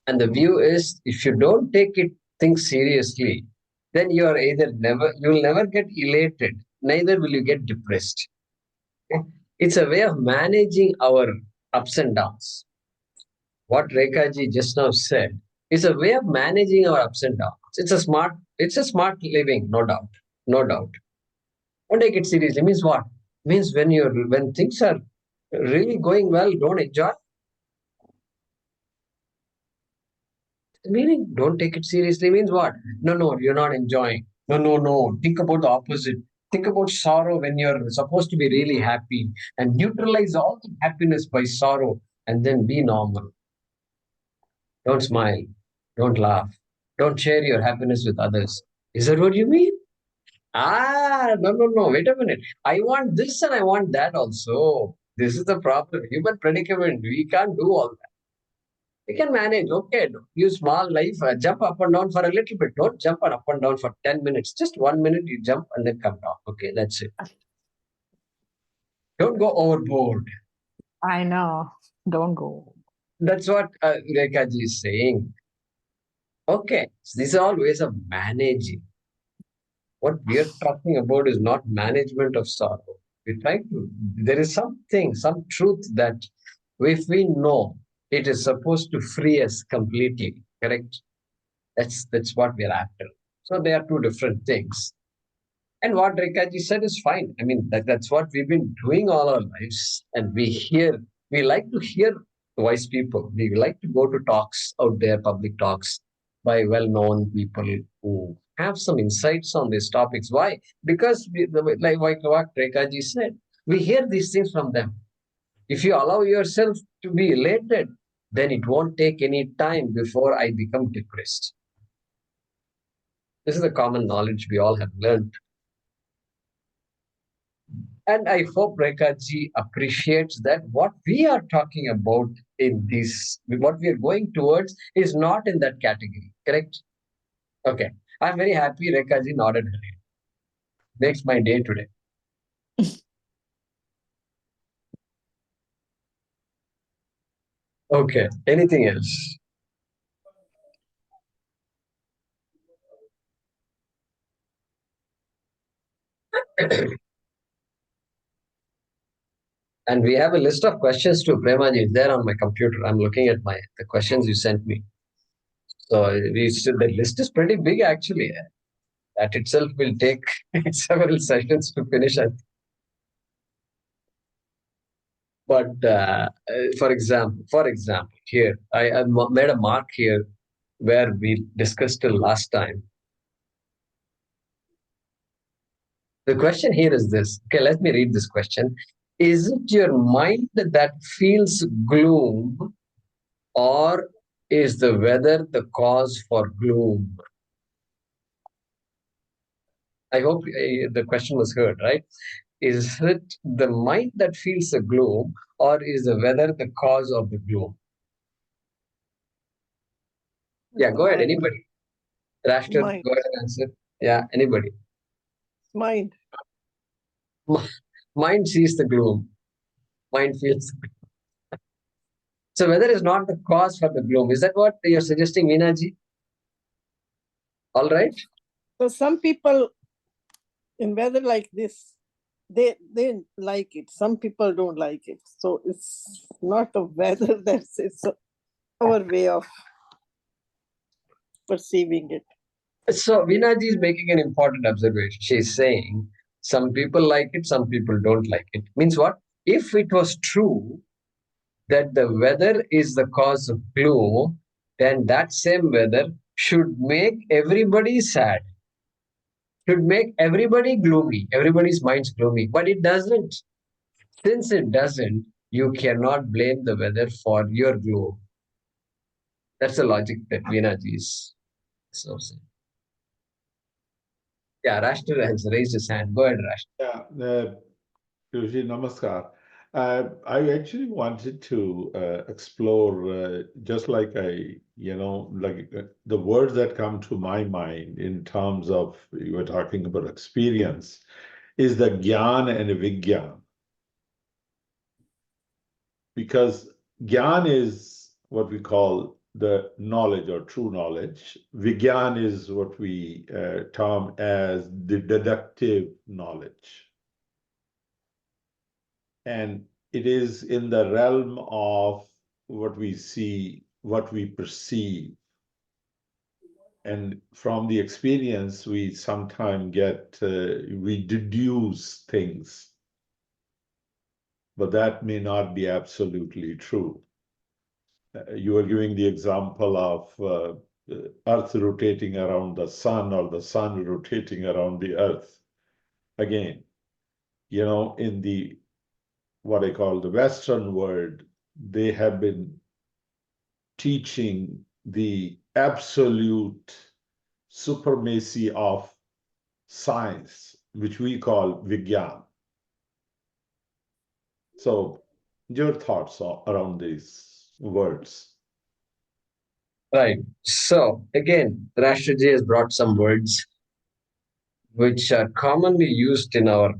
S1: and the view is if you don't take it things seriously, then you are either never you will never get elated, neither will you get depressed. Okay? It's a way of managing our ups and downs. What Rekha ji just now said is a way of managing our ups and downs. It's a smart living, no doubt. No doubt. Don't take it seriously. Means what? Means when things are really going well, don't enjoy. Meaning don't take it seriously means what? No, no, you're not enjoying. No, no, no. Think about the opposite. Think about sorrow when you're supposed to be really happy and neutralize all the happiness by sorrow and then be normal. Don't smile. Don't laugh. Don't share your happiness with others. Is that what you mean? No, no, no. Wait a minute. I want this and I want that also. This is the problem. Human predicament. We can't do all that. We can manage. Okay. Use small life. Jump up and down for a little bit. Don't jump up and down for 10 minutes. Just 1 minute you jump and then come down. Okay. That's it. Don't go overboard.
S4: I know. Don't go.
S1: That's what Rekha ji is saying. Okay. So these are all ways of managing. What we are talking about is not management of sorrow. We try to, there is something, some truth that if we know it is supposed to free us completely, correct? That's what we're after. So they are two different things. And what Rekaji said is fine. I mean, that's what we've been doing all our lives. And we hear We like to hear wise people. We like to go to talks out there, public talks by well-known people who have some insights on these topics. Why? Because like what Rekaji said, we hear these things from them. If you allow yourself to be elated, then it won't take any time before I become depressed. This is the common knowledge we all have learned. And I hope Rekha appreciates that what we are talking about in this, what we are going towards is not in that category, correct? Okay. I'm very happy Rekha nodded her head. Makes my day today. Okay. Anything else? And we have a list of questions to Premaji. It's there on my computer. I'm looking at the questions you sent me. So the list is pretty big actually. That itself will take several sessions to finish. But for example, here I made a mark here where we discussed till last time. The question here is this. Okay, let me read this question. Is it your mind that feels gloom, or is the weather the cause for gloom? I hope the question was heard, right? Is it the mind that feels the gloom, or is the weather the cause of the gloom? Yeah, go ahead, anybody. Rashtar,
S2: Mind.
S1: go ahead and answer. Yeah, anybody.
S2: Mind.
S1: Mind sees the gloom. Mind feels. So weather is not the cause for the gloom. Is that what you're suggesting, Meenaji? All right.
S2: So some people in weather like this, they like it. Some people don't like it. So it's not the weather it's our way of perceiving it.
S1: So Meenaji is making an important observation. She's saying some people like it, some people don't like it. Means what? If it was true that the weather is the cause of gloom, then that same weather should make everybody sad, should make everybody gloomy, everybody's mind's gloomy. But it doesn't. Since it doesn't, you cannot blame the weather for your gloom. That's the logic that Veenaji is so saying. Yeah, Rashtar has raised his hand. Go ahead, Rashtar.
S5: Yeah, Piyushi, namaskar. I actually wanted to explore, just like the words that come to my mind in terms of, you were talking about experience, is the Gyan and Vigyan. Because Gyan is what we call the knowledge or true knowledge. Vigyan is what we term as the deductive knowledge. And it is in the realm of what we see, what we perceive. And from the experience, we sometimes we deduce things, but that may not be absolutely true. You were giving the example of Earth rotating around the sun, or the sun rotating around the Earth. Again, in the what I call the Western world, they have been teaching the absolute supremacy of science, which we call Vigyan. So, your thoughts around these words?
S1: Right. So again, Rashtarji has brought some words which are commonly used in our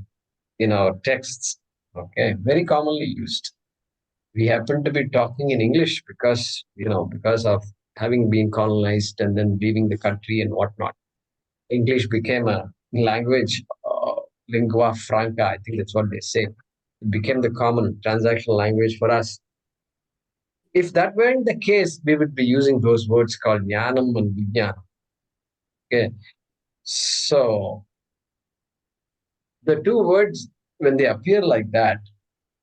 S1: texts. Okay, very commonly used. We happen to be talking in English because of having been colonized and then leaving the country and whatnot. English became a language, lingua franca. I think that's what they say. It became the common transactional language for us. If that weren't the case, we would be using those words called jnanam and vijnanam. Okay, so the two words, when they appear like that,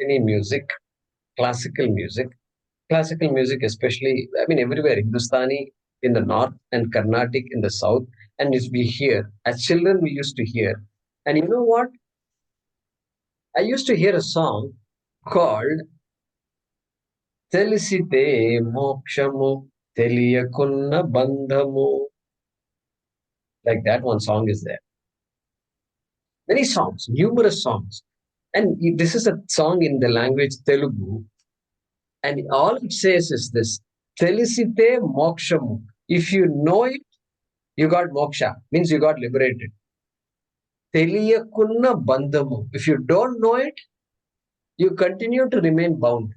S1: any music, classical music. Classical music, especially, I mean, everywhere, Hindustani in the north and Carnatic in the south. And if we hear, as children, we used to hear. And you know what? I used to hear a song called Telisite Mokshamu Teliyakunna Bandhamu. Like that one song is there. Many songs, numerous songs. And this is a song in the language Telugu. And all it says is this Telisite Mokshamu. If you know it, you got moksha, means you got liberated. Teliyakunna bandhamu. If you don't know it, you continue to remain bound.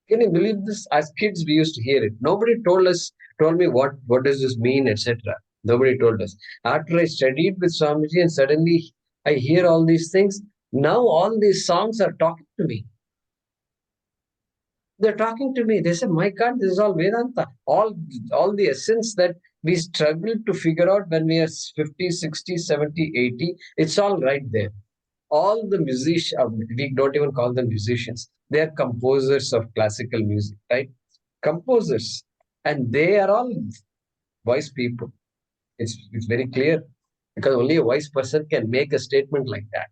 S1: Can you believe this? As kids, we used to hear it. Nobody told me what does this mean, etc. Nobody told us. After I studied with Swamiji and suddenly I hear all these things, now all these songs are talking to me. They're talking to me. They say, my God, this is all Vedanta. All the essence that we struggled to figure out when we are 50, 60, 70, 80, it's all right there. All the musicians, we don't even call them musicians, they are composers of classical music, right? Composers. And they are all wise people. It's very clear because only a wise person can make a statement like that.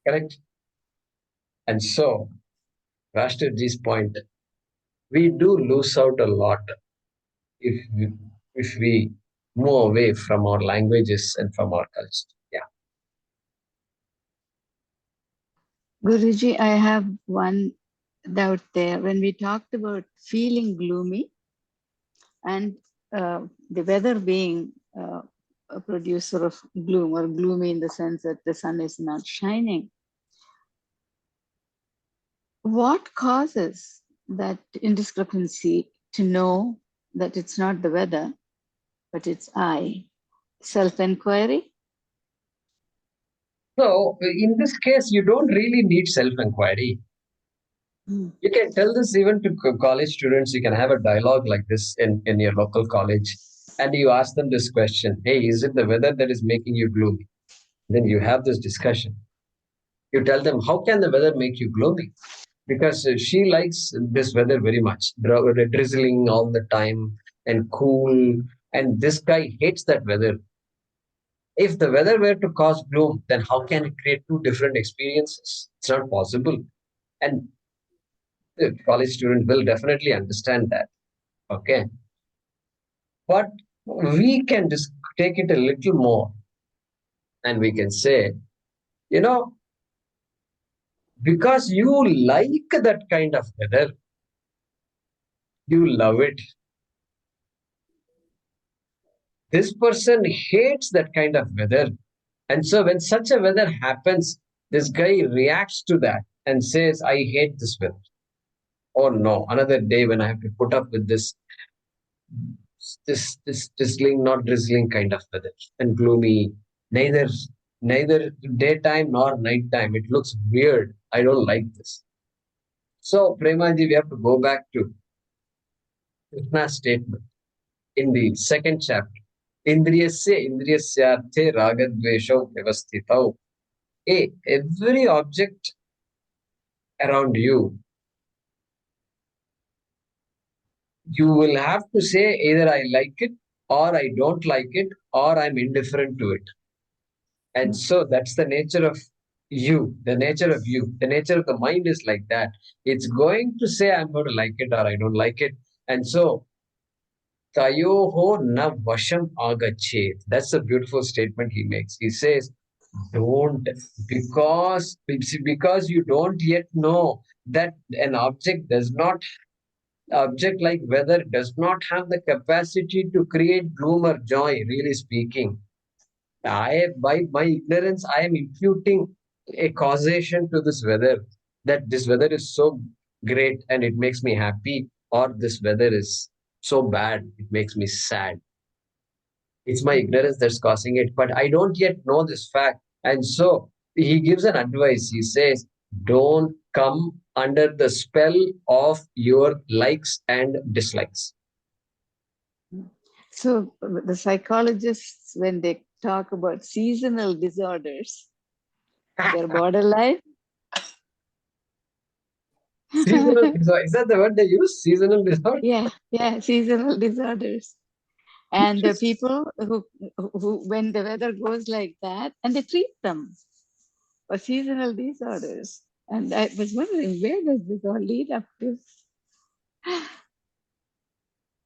S1: Correct? And so, Rashtraji's point, we do lose out a lot if we move away from our languages and from our culture. Yeah.
S3: Guruji, I have one doubt there. When we talked about feeling gloomy and the weather being a producer of gloom, or gloomy in the sense that the sun is not shining, what causes that indiscrepancy to know that it's not the weather, but it's I? Self-inquiry?
S1: So, in this case, you don't really need self-inquiry. You can tell this even to college students. You can have a dialogue like this in your local college, and you ask them this question: hey, is it the weather that is making you gloomy? Then you have this discussion. You tell them, how can the weather make you gloomy? Because she likes this weather very much, drizzling all the time and cool. And this guy hates that weather. If the weather were to cause gloom, then how can it create two different experiences? It's not possible. And the college student will definitely understand that. Okay. But we can just take it a little more and we can say, you know, because you like that kind of weather, you love it. This person hates that kind of weather. And so when such a weather happens, this guy reacts to that and says, I hate this weather. Oh no, another day when I have to put up with this drizzling, not drizzling kind of weather and gloomy, neither daytime nor nighttime. It looks weird. I don't like this. So, Premaji, we have to go back to Krishna's statement in the second chapter. Indriyasya indriyasyarthe ragadvesho vyavastitau. Every object around you, you will have to say either I like it or I don't like it or I'm indifferent to it. And so that's the nature of you, the nature of you, the nature of the mind is like that. It's going to say I'm going to like it or I don't like it. And so Tayoho na vasham agachet. That's a beautiful statement he makes. He says, don't, because you don't yet know that an object like weather does not have the capacity to create gloom or joy, really speaking. By my ignorance, I am imputing a causation to this weather, that this weather is so great and it makes me happy, or this weather is so bad, it makes me sad. It's my ignorance that's causing it, but I don't yet know this fact. And so he gives an advice. He says, don't come under the spell of your likes and dislikes.
S3: So the psychologists, when they talk about seasonal disorders, They're borderline.
S1: Seasonal disorder. Is that the word they use? Seasonal disorder?
S3: Yeah, seasonal disorders. And the people who, when the weather goes like that, and they treat them for seasonal disorders. And I was wondering, where does this all lead up to?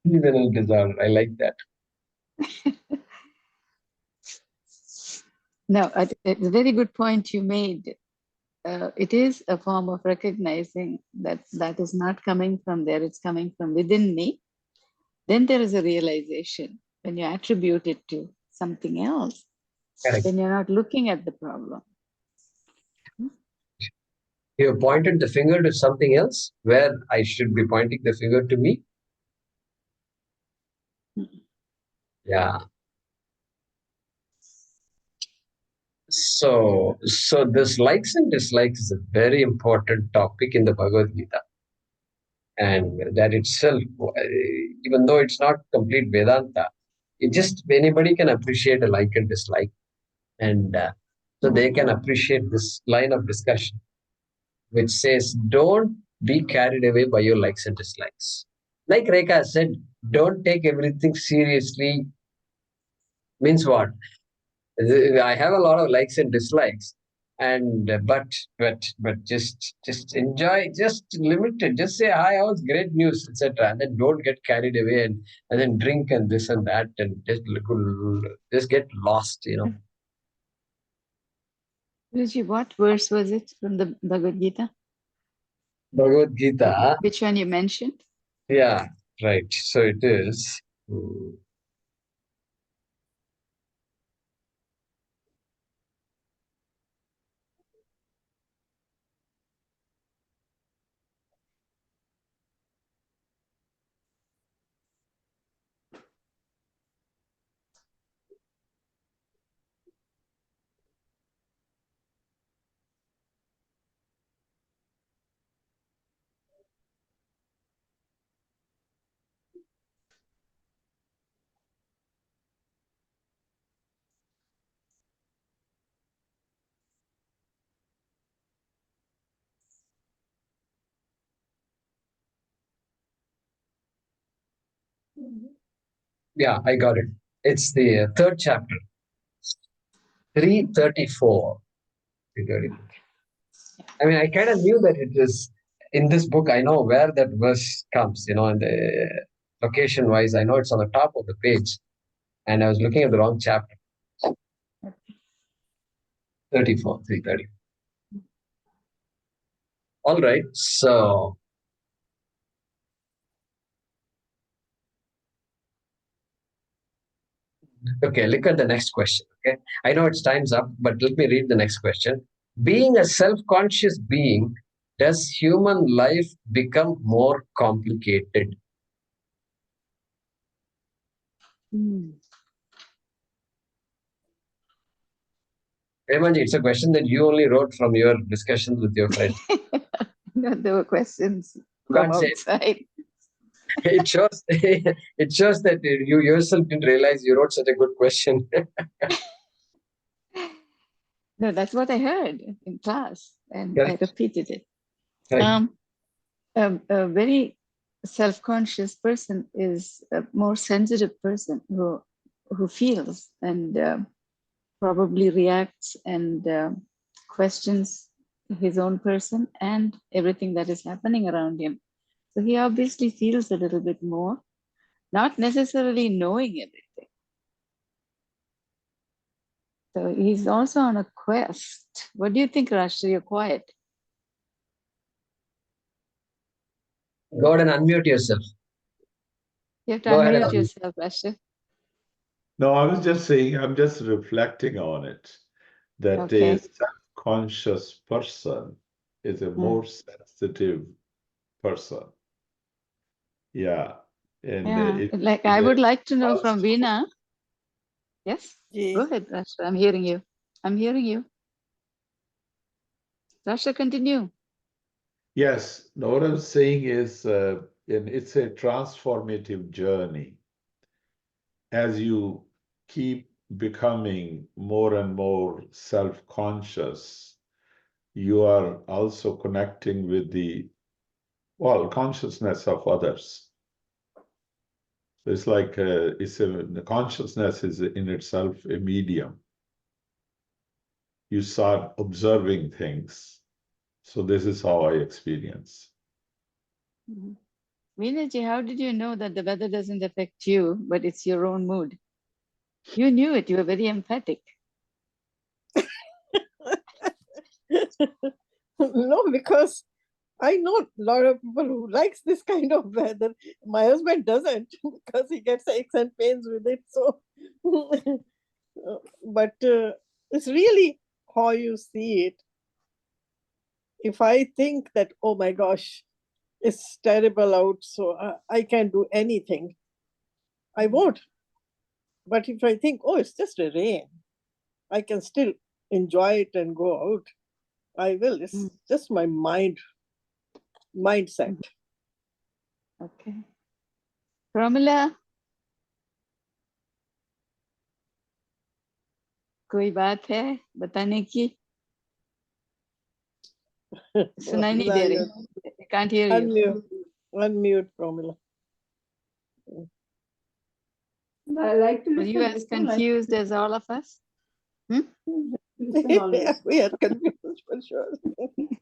S1: Seasonal disorder. I like that.
S3: No, it's a very good point you made. It is a form of recognizing that that is not coming from there, it's coming from within me. Then there is a realization. When you attribute it to something else,
S1: Correct.
S3: then you're not looking at the problem.
S1: You have pointed the finger to something else where I should be pointing the finger to me. Yeah. So this likes and dislikes is a very important topic in the Bhagavad Gita. And that itself, even though it's not complete Vedanta, it just anybody can appreciate a like and dislike. And so they can appreciate this line of discussion, which says, don't be carried away by your likes and dislikes. Like Rekha said, don't take everything seriously. Means what? I have a lot of likes and dislikes, and but just enjoy, just limit it. Just say hi, oh, it's great news, etc. And then don't get carried away and then drink and this and that and just get lost.
S3: Ruchi, what verse was it from the Bhagavad Gita?
S1: Bhagavad Gita.
S3: Which one you mentioned?
S1: Yeah, right. So it is. Yeah, I got it. It's the third chapter, 334. 334. I mean, I kind of knew that it was in this book. I know where that verse comes, and the location wise, I know it's on the top of the page. And I was looking at the wrong chapter. 34, 330. All right. So, okay, look at the next question. Okay. I know it's time's up, but let me read the next question. Being a self conscious being, does human life become more complicated? Remanji, it's a question that you only wrote from your discussions with your friends.
S3: No, there were questions
S1: You
S3: from
S1: can't say
S3: outside.
S1: it shows it shows that you yourself didn't realize you wrote such a good question.
S3: No, that's what I heard in class, and I
S1: Correct.
S3: repeated it.
S1: Correct.
S3: A very self-conscious person is a more sensitive person who feels and probably reacts and questions his own person and everything that is happening around him. So he obviously feels a little bit more, not necessarily knowing everything. So he's also on a quest. What do you think, Rashtra? You're quiet.
S1: Go ahead and unmute yourself.
S3: You have to
S1: Go ahead
S3: unmute
S1: and
S3: yourself, Rashtra.
S5: No, I was just saying, I'm just reflecting on it, that
S3: Okay.
S5: a self-conscious person is a more sensitive person. Yeah. And
S3: Yeah,
S5: it
S3: like
S5: is
S3: I
S5: a
S3: would like to know from
S5: positive.
S3: Veena. Yes,
S2: Ji.
S3: go ahead, Rashtra. I'm hearing you. I'm hearing you. Rashtra, continue.
S5: Yes, no, what I'm saying is, it's a transformative journey. As you keep becoming more and more self-conscious, you are also connecting with the, well, consciousness of others. It's like the consciousness is in itself a medium. You start observing things. So this is how I experience.
S3: Meenaji, how did you know that the weather doesn't affect you, but it's your own mood? You knew it. You were very emphatic.
S2: No, because I know a lot of people who likes this kind of weather. My husband doesn't because he gets aches and pains with it. So, but it's really how you see it. If I think that, oh my gosh, it's terrible out, so I can't do anything, I won't. But if I think, oh, it's just a rain, I can still enjoy it and go out, I will. It's just my mindset.
S3: Okay. Pramila, कोई बात है बताने की? सुनाई नहीं दे रही. I can't hear you.
S2: Unmute, Pramila.
S3: I like to listen. Were you as confused as all of us?
S2: We are confused for sure.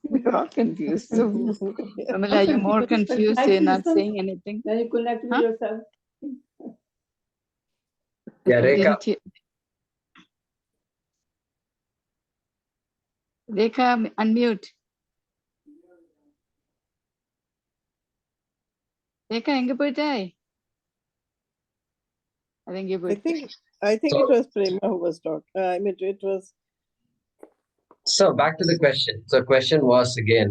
S3: We're all confused. So, Pramila, you're more confused. You're not saying anything. Then you connect with yourself.
S1: Yeah, Rekha.
S3: Rekha, unmute. Rekha, எங்க போயிட்டாய்? I think you would.
S2: I think it was Prema who was talking. I mean, it was.
S1: So back to the question. So question was again,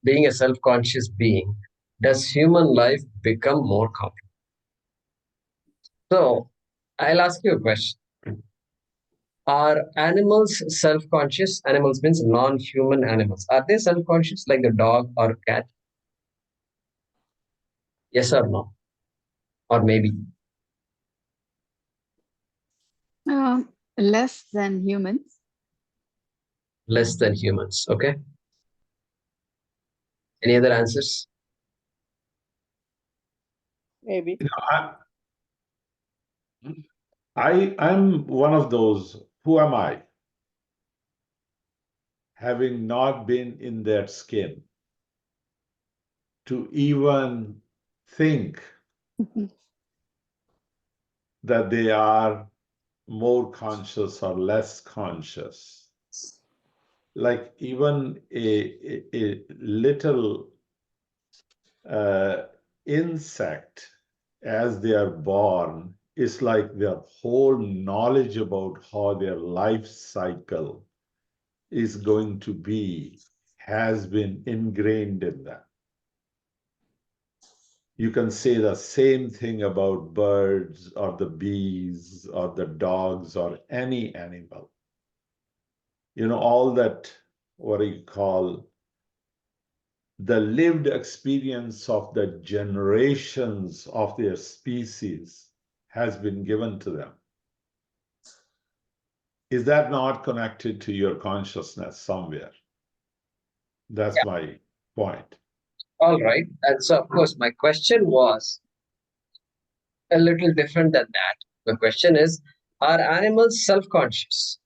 S1: being a self-conscious being, does human life become more complex? So I'll ask you a question. Are animals self-conscious? Animals means non-human animals. Are they self-conscious like the dog or cat? Yes or no? Or maybe?
S3: Less than humans.
S1: Less than humans, okay? Any other answers?
S2: Maybe.
S5: I'm one of those. Who am I? Having not been in their skin, to even think that they are more conscious or less conscious. Like even a little insect, as they are born, is like their whole knowledge about how their life cycle is going to be has been ingrained in them. You can say the same thing about birds or the bees or the dogs or any animal. You know, all that, what you call the lived experience of the generations of their species has been given to them. Is that not connected to your consciousness somewhere? That's my point.
S1: All right. And so, of course, my question was a little different than that. The question is, are animals self-conscious?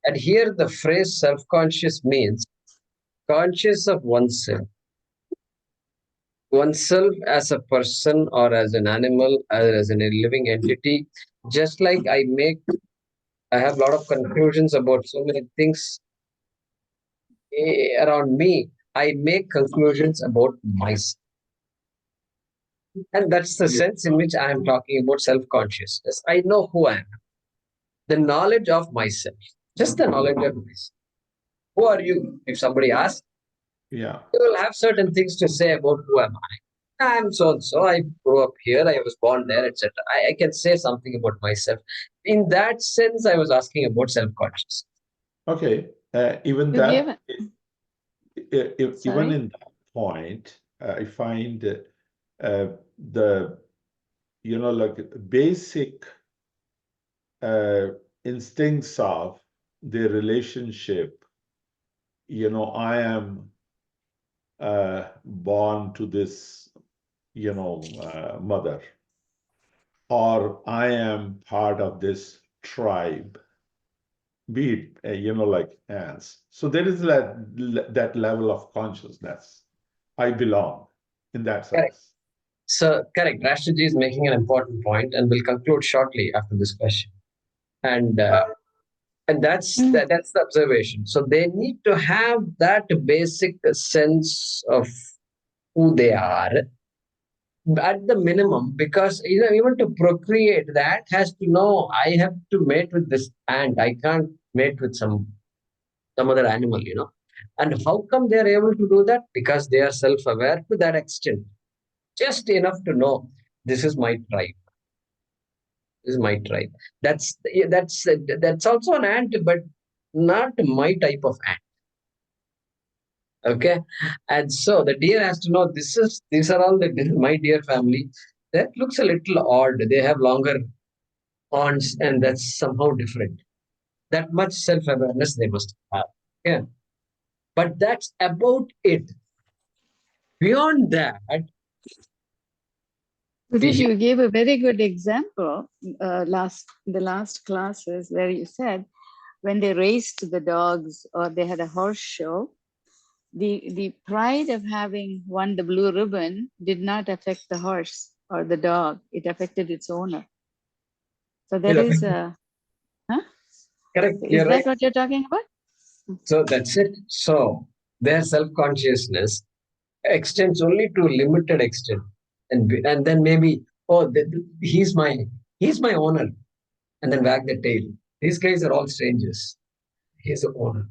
S1: And here the phrase self-conscious means conscious of oneself. Oneself as a person or as an animal, as a living entity, just like I have a lot of conclusions about so many things around me. I make conclusions about myself. And that's the sense in which I am talking about self-consciousness. I know who I am. The knowledge of myself. Just the knowledge of myself. Who are you? If somebody asks,
S5: Yeah.
S1: you will have certain things to say about who am I. I'm so and so. I grew up here. I was born there, etc. I can say something about myself. In that sense, I was asking about self-consciousness.
S5: Okay. Even that, even in that point, I find the, you know, like basic instincts of their relationship I am born to this, mother, or I am part of this tribe, be it, like ants. So there is that level of consciousness. I belong in that
S1: Correct.
S5: sense.
S1: So, correct. Rashtraji is making an important point, and we'll conclude shortly after this question. And that's the observation. So they need to have that basic sense of who they are at the minimum, because even to procreate, that has to know I have to mate with this ant. I can't mate with some other animal. And how come they are able to do that? Because they are self-aware to that extent, just enough to know this is my tribe. This is my tribe. That's also an ant, but not my type of ant. Okay, and so the deer has to know these are all this is my deer family. That looks a little odd. They have longer horns, and that's somehow different. That much self-awareness they must have. Yeah, but that's about it. Beyond that,
S3: Sudhir, you gave a very good example the last classes where you said when they raced the dogs or they had a horse show, the pride of having won the blue ribbon did not affect the horse or the dog. It affected its owner. So that
S1: will
S3: is,
S1: affect-
S3: huh?
S1: correct.
S3: Is
S1: You're
S3: that
S1: right.
S3: what you're talking about?
S1: So that's it. So their self-consciousness extends only to a limited extent, and then maybe, oh, he's my owner, and then wag the tail. These guys are all strangers. He's the owner.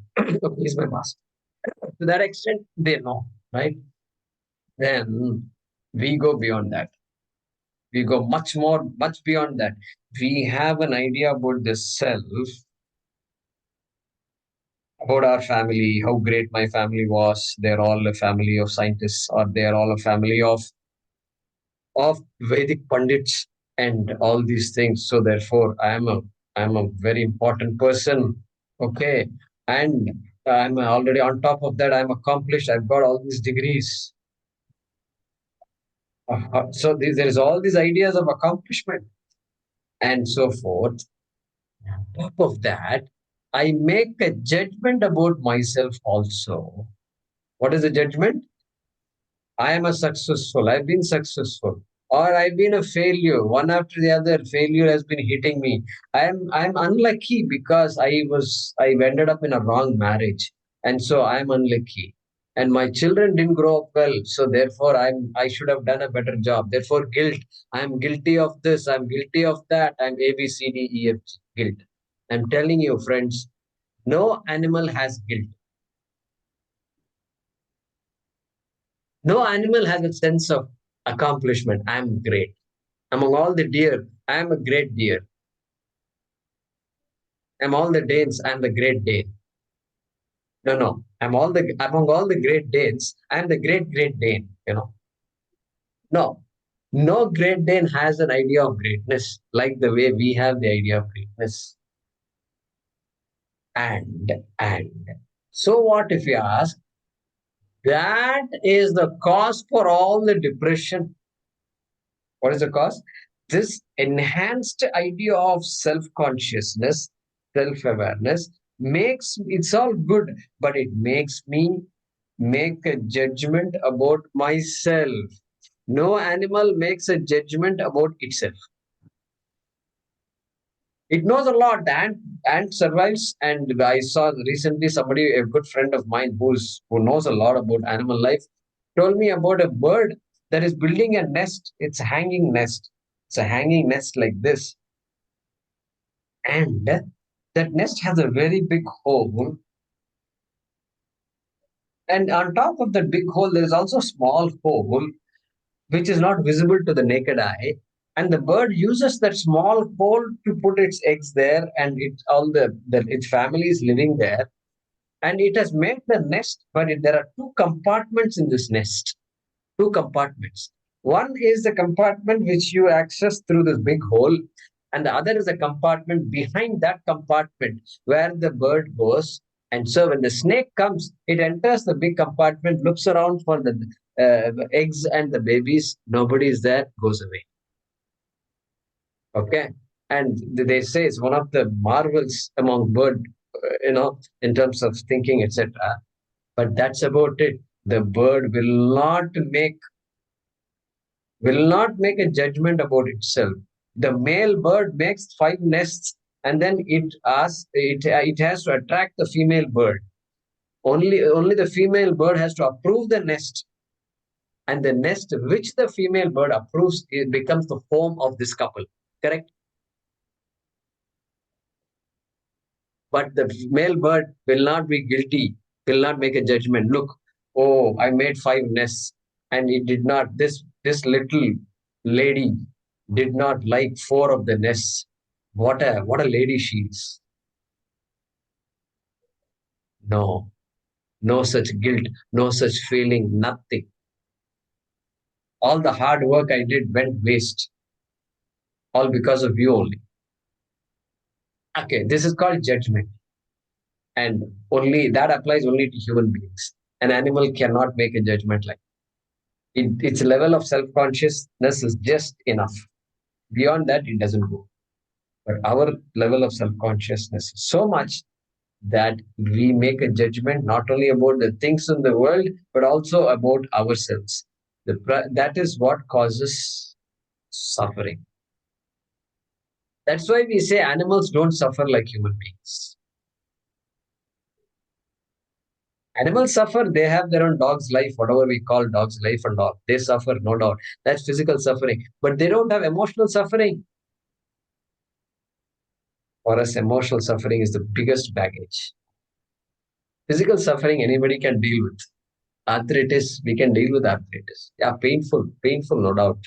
S1: He's my master. To that extent, they know, right? Then we go beyond that. We go much beyond that. We have an idea about the self, about our family, how great my family was. They're all a family of scientists, or they're all a family of Vedic Pandits and all these things. So therefore, I'm a very important person. Okay, and I'm already on top of that. I'm accomplished. I've got all these degrees. So there is all these ideas of accomplishment and so forth. On top of that, I make a judgment about myself also. What is the judgment? I am a successful. I've been successful, or I've been a failure. One after the other, failure has been hitting me. I'm unlucky because I've ended up in a wrong marriage, and so I'm unlucky. And my children didn't grow up well, so therefore I should have done a better job. Therefore, guilt. I'm guilty of this. I'm guilty of that. I'm A B C D E F guilt. I'm telling you, friends, no animal has guilt. No animal has a sense of accomplishment. I'm great. Among all the deer, I am a great deer. Among all the Danes, I am the great Dane. No, no. Among all the great Danes, I am the great Dane. No. No great Dane has an idea of greatness like the way we have the idea of greatness. And so what if you ask? That is the cause for all the depression. What is the cause? This enhanced idea of self-consciousness, self-awareness makes it's all good, but it makes me make a judgment about myself. No animal makes a judgment about itself. It knows a lot. Ant survives, and I saw recently somebody, a good friend of mine, who knows a lot about animal life, told me about a bird that is building a nest. It's a hanging nest. It's a hanging nest like this, and that nest has a very big hole. And on top of that big hole, there is also a small hole which is not visible to the naked eye. And the bird uses that small hole to put its eggs there, and its family is living there. And it has made the nest, but there are two compartments in this nest. Two compartments. One is the compartment which you access through this big hole, and the other is a compartment behind that compartment where the bird goes And so when the snake comes, it enters the big compartment, looks around for the eggs and the babies. Nobody is there, goes away. Okay. And they say it's one of the marvels among bird, in terms of thinking, etc. But that's about it. The bird will not make a judgment about itself. The male bird makes 5 nests, and then it has to attract the female bird. Only the female bird has to approve the nest, and the nest which the female bird approves, it becomes the home of this couple. Correct? But the male bird will not be guilty, will not make a judgment. Look, oh, I made 5 nests, and it did not. This little lady did not like 4 of the nests. What a lady she is. No, no such guilt, no such feeling, nothing. All the hard work I did went waste. All because of you only. Okay, this is called judgment. And only that applies only to human beings. An animal cannot make a judgment like that. Its level of self-consciousness is just enough. Beyond that, it doesn't go. But our level of self-consciousness is so much that we make a judgment not only about the things in the world, but also about ourselves. That is what causes suffering. That's why we say animals don't suffer like human beings. Animals suffer, they have their own dog's life, whatever we call dog's life and all. They suffer, no doubt. That's physical suffering. But they don't have emotional suffering. For us, emotional suffering is the biggest baggage. Physical suffering, anybody can deal with. Arthritis, we can deal with arthritis. Yeah, painful, no doubt.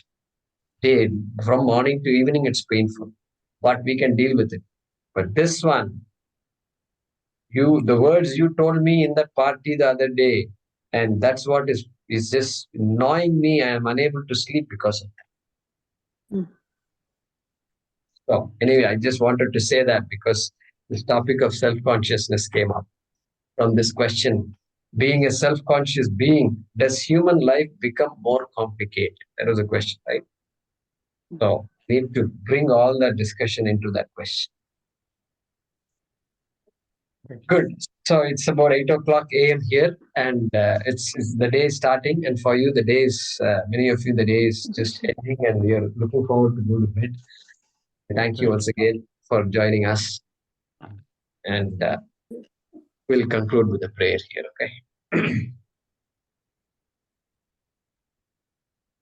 S1: From morning to evening, it's painful. But we can deal with it. But this one, the words you told me in that party the other day, and that's what is just gnawing me. I am unable to sleep because of that. So anyway, I just wanted to say that because this topic of self-consciousness came up from this question. Being a self-conscious being, does human life become more complicated? That was a question, right? So we need to bring all that discussion into that question. Good. So it's about 8:00 a.m. here, and it's the day starting. And for you, the day is, many of you, the day is just ending, and we are looking forward to go to bed. Thank you once again for joining us. And we'll conclude with a prayer here, okay?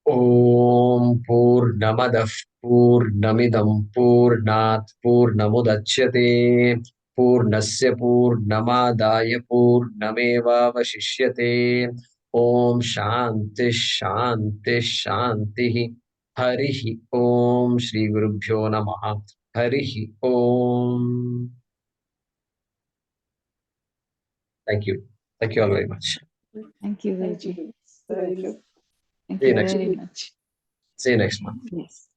S1: Om Purnamadah Purnamidam Purnat Purnamudachyate Purnasya Purnamadaya Purnameva Vashishyate. Om Shanti Shanti Shanti. Harihi Om Shri Gurubhyo Namaha. Harihi Om. Thank you. Thank you all very much.
S3: Thank you, Vijay.
S2: Very good.
S3: Thank
S1: See you
S3: you
S1: next
S3: very
S1: week.
S3: much.
S1: See you next month.
S3: Yes.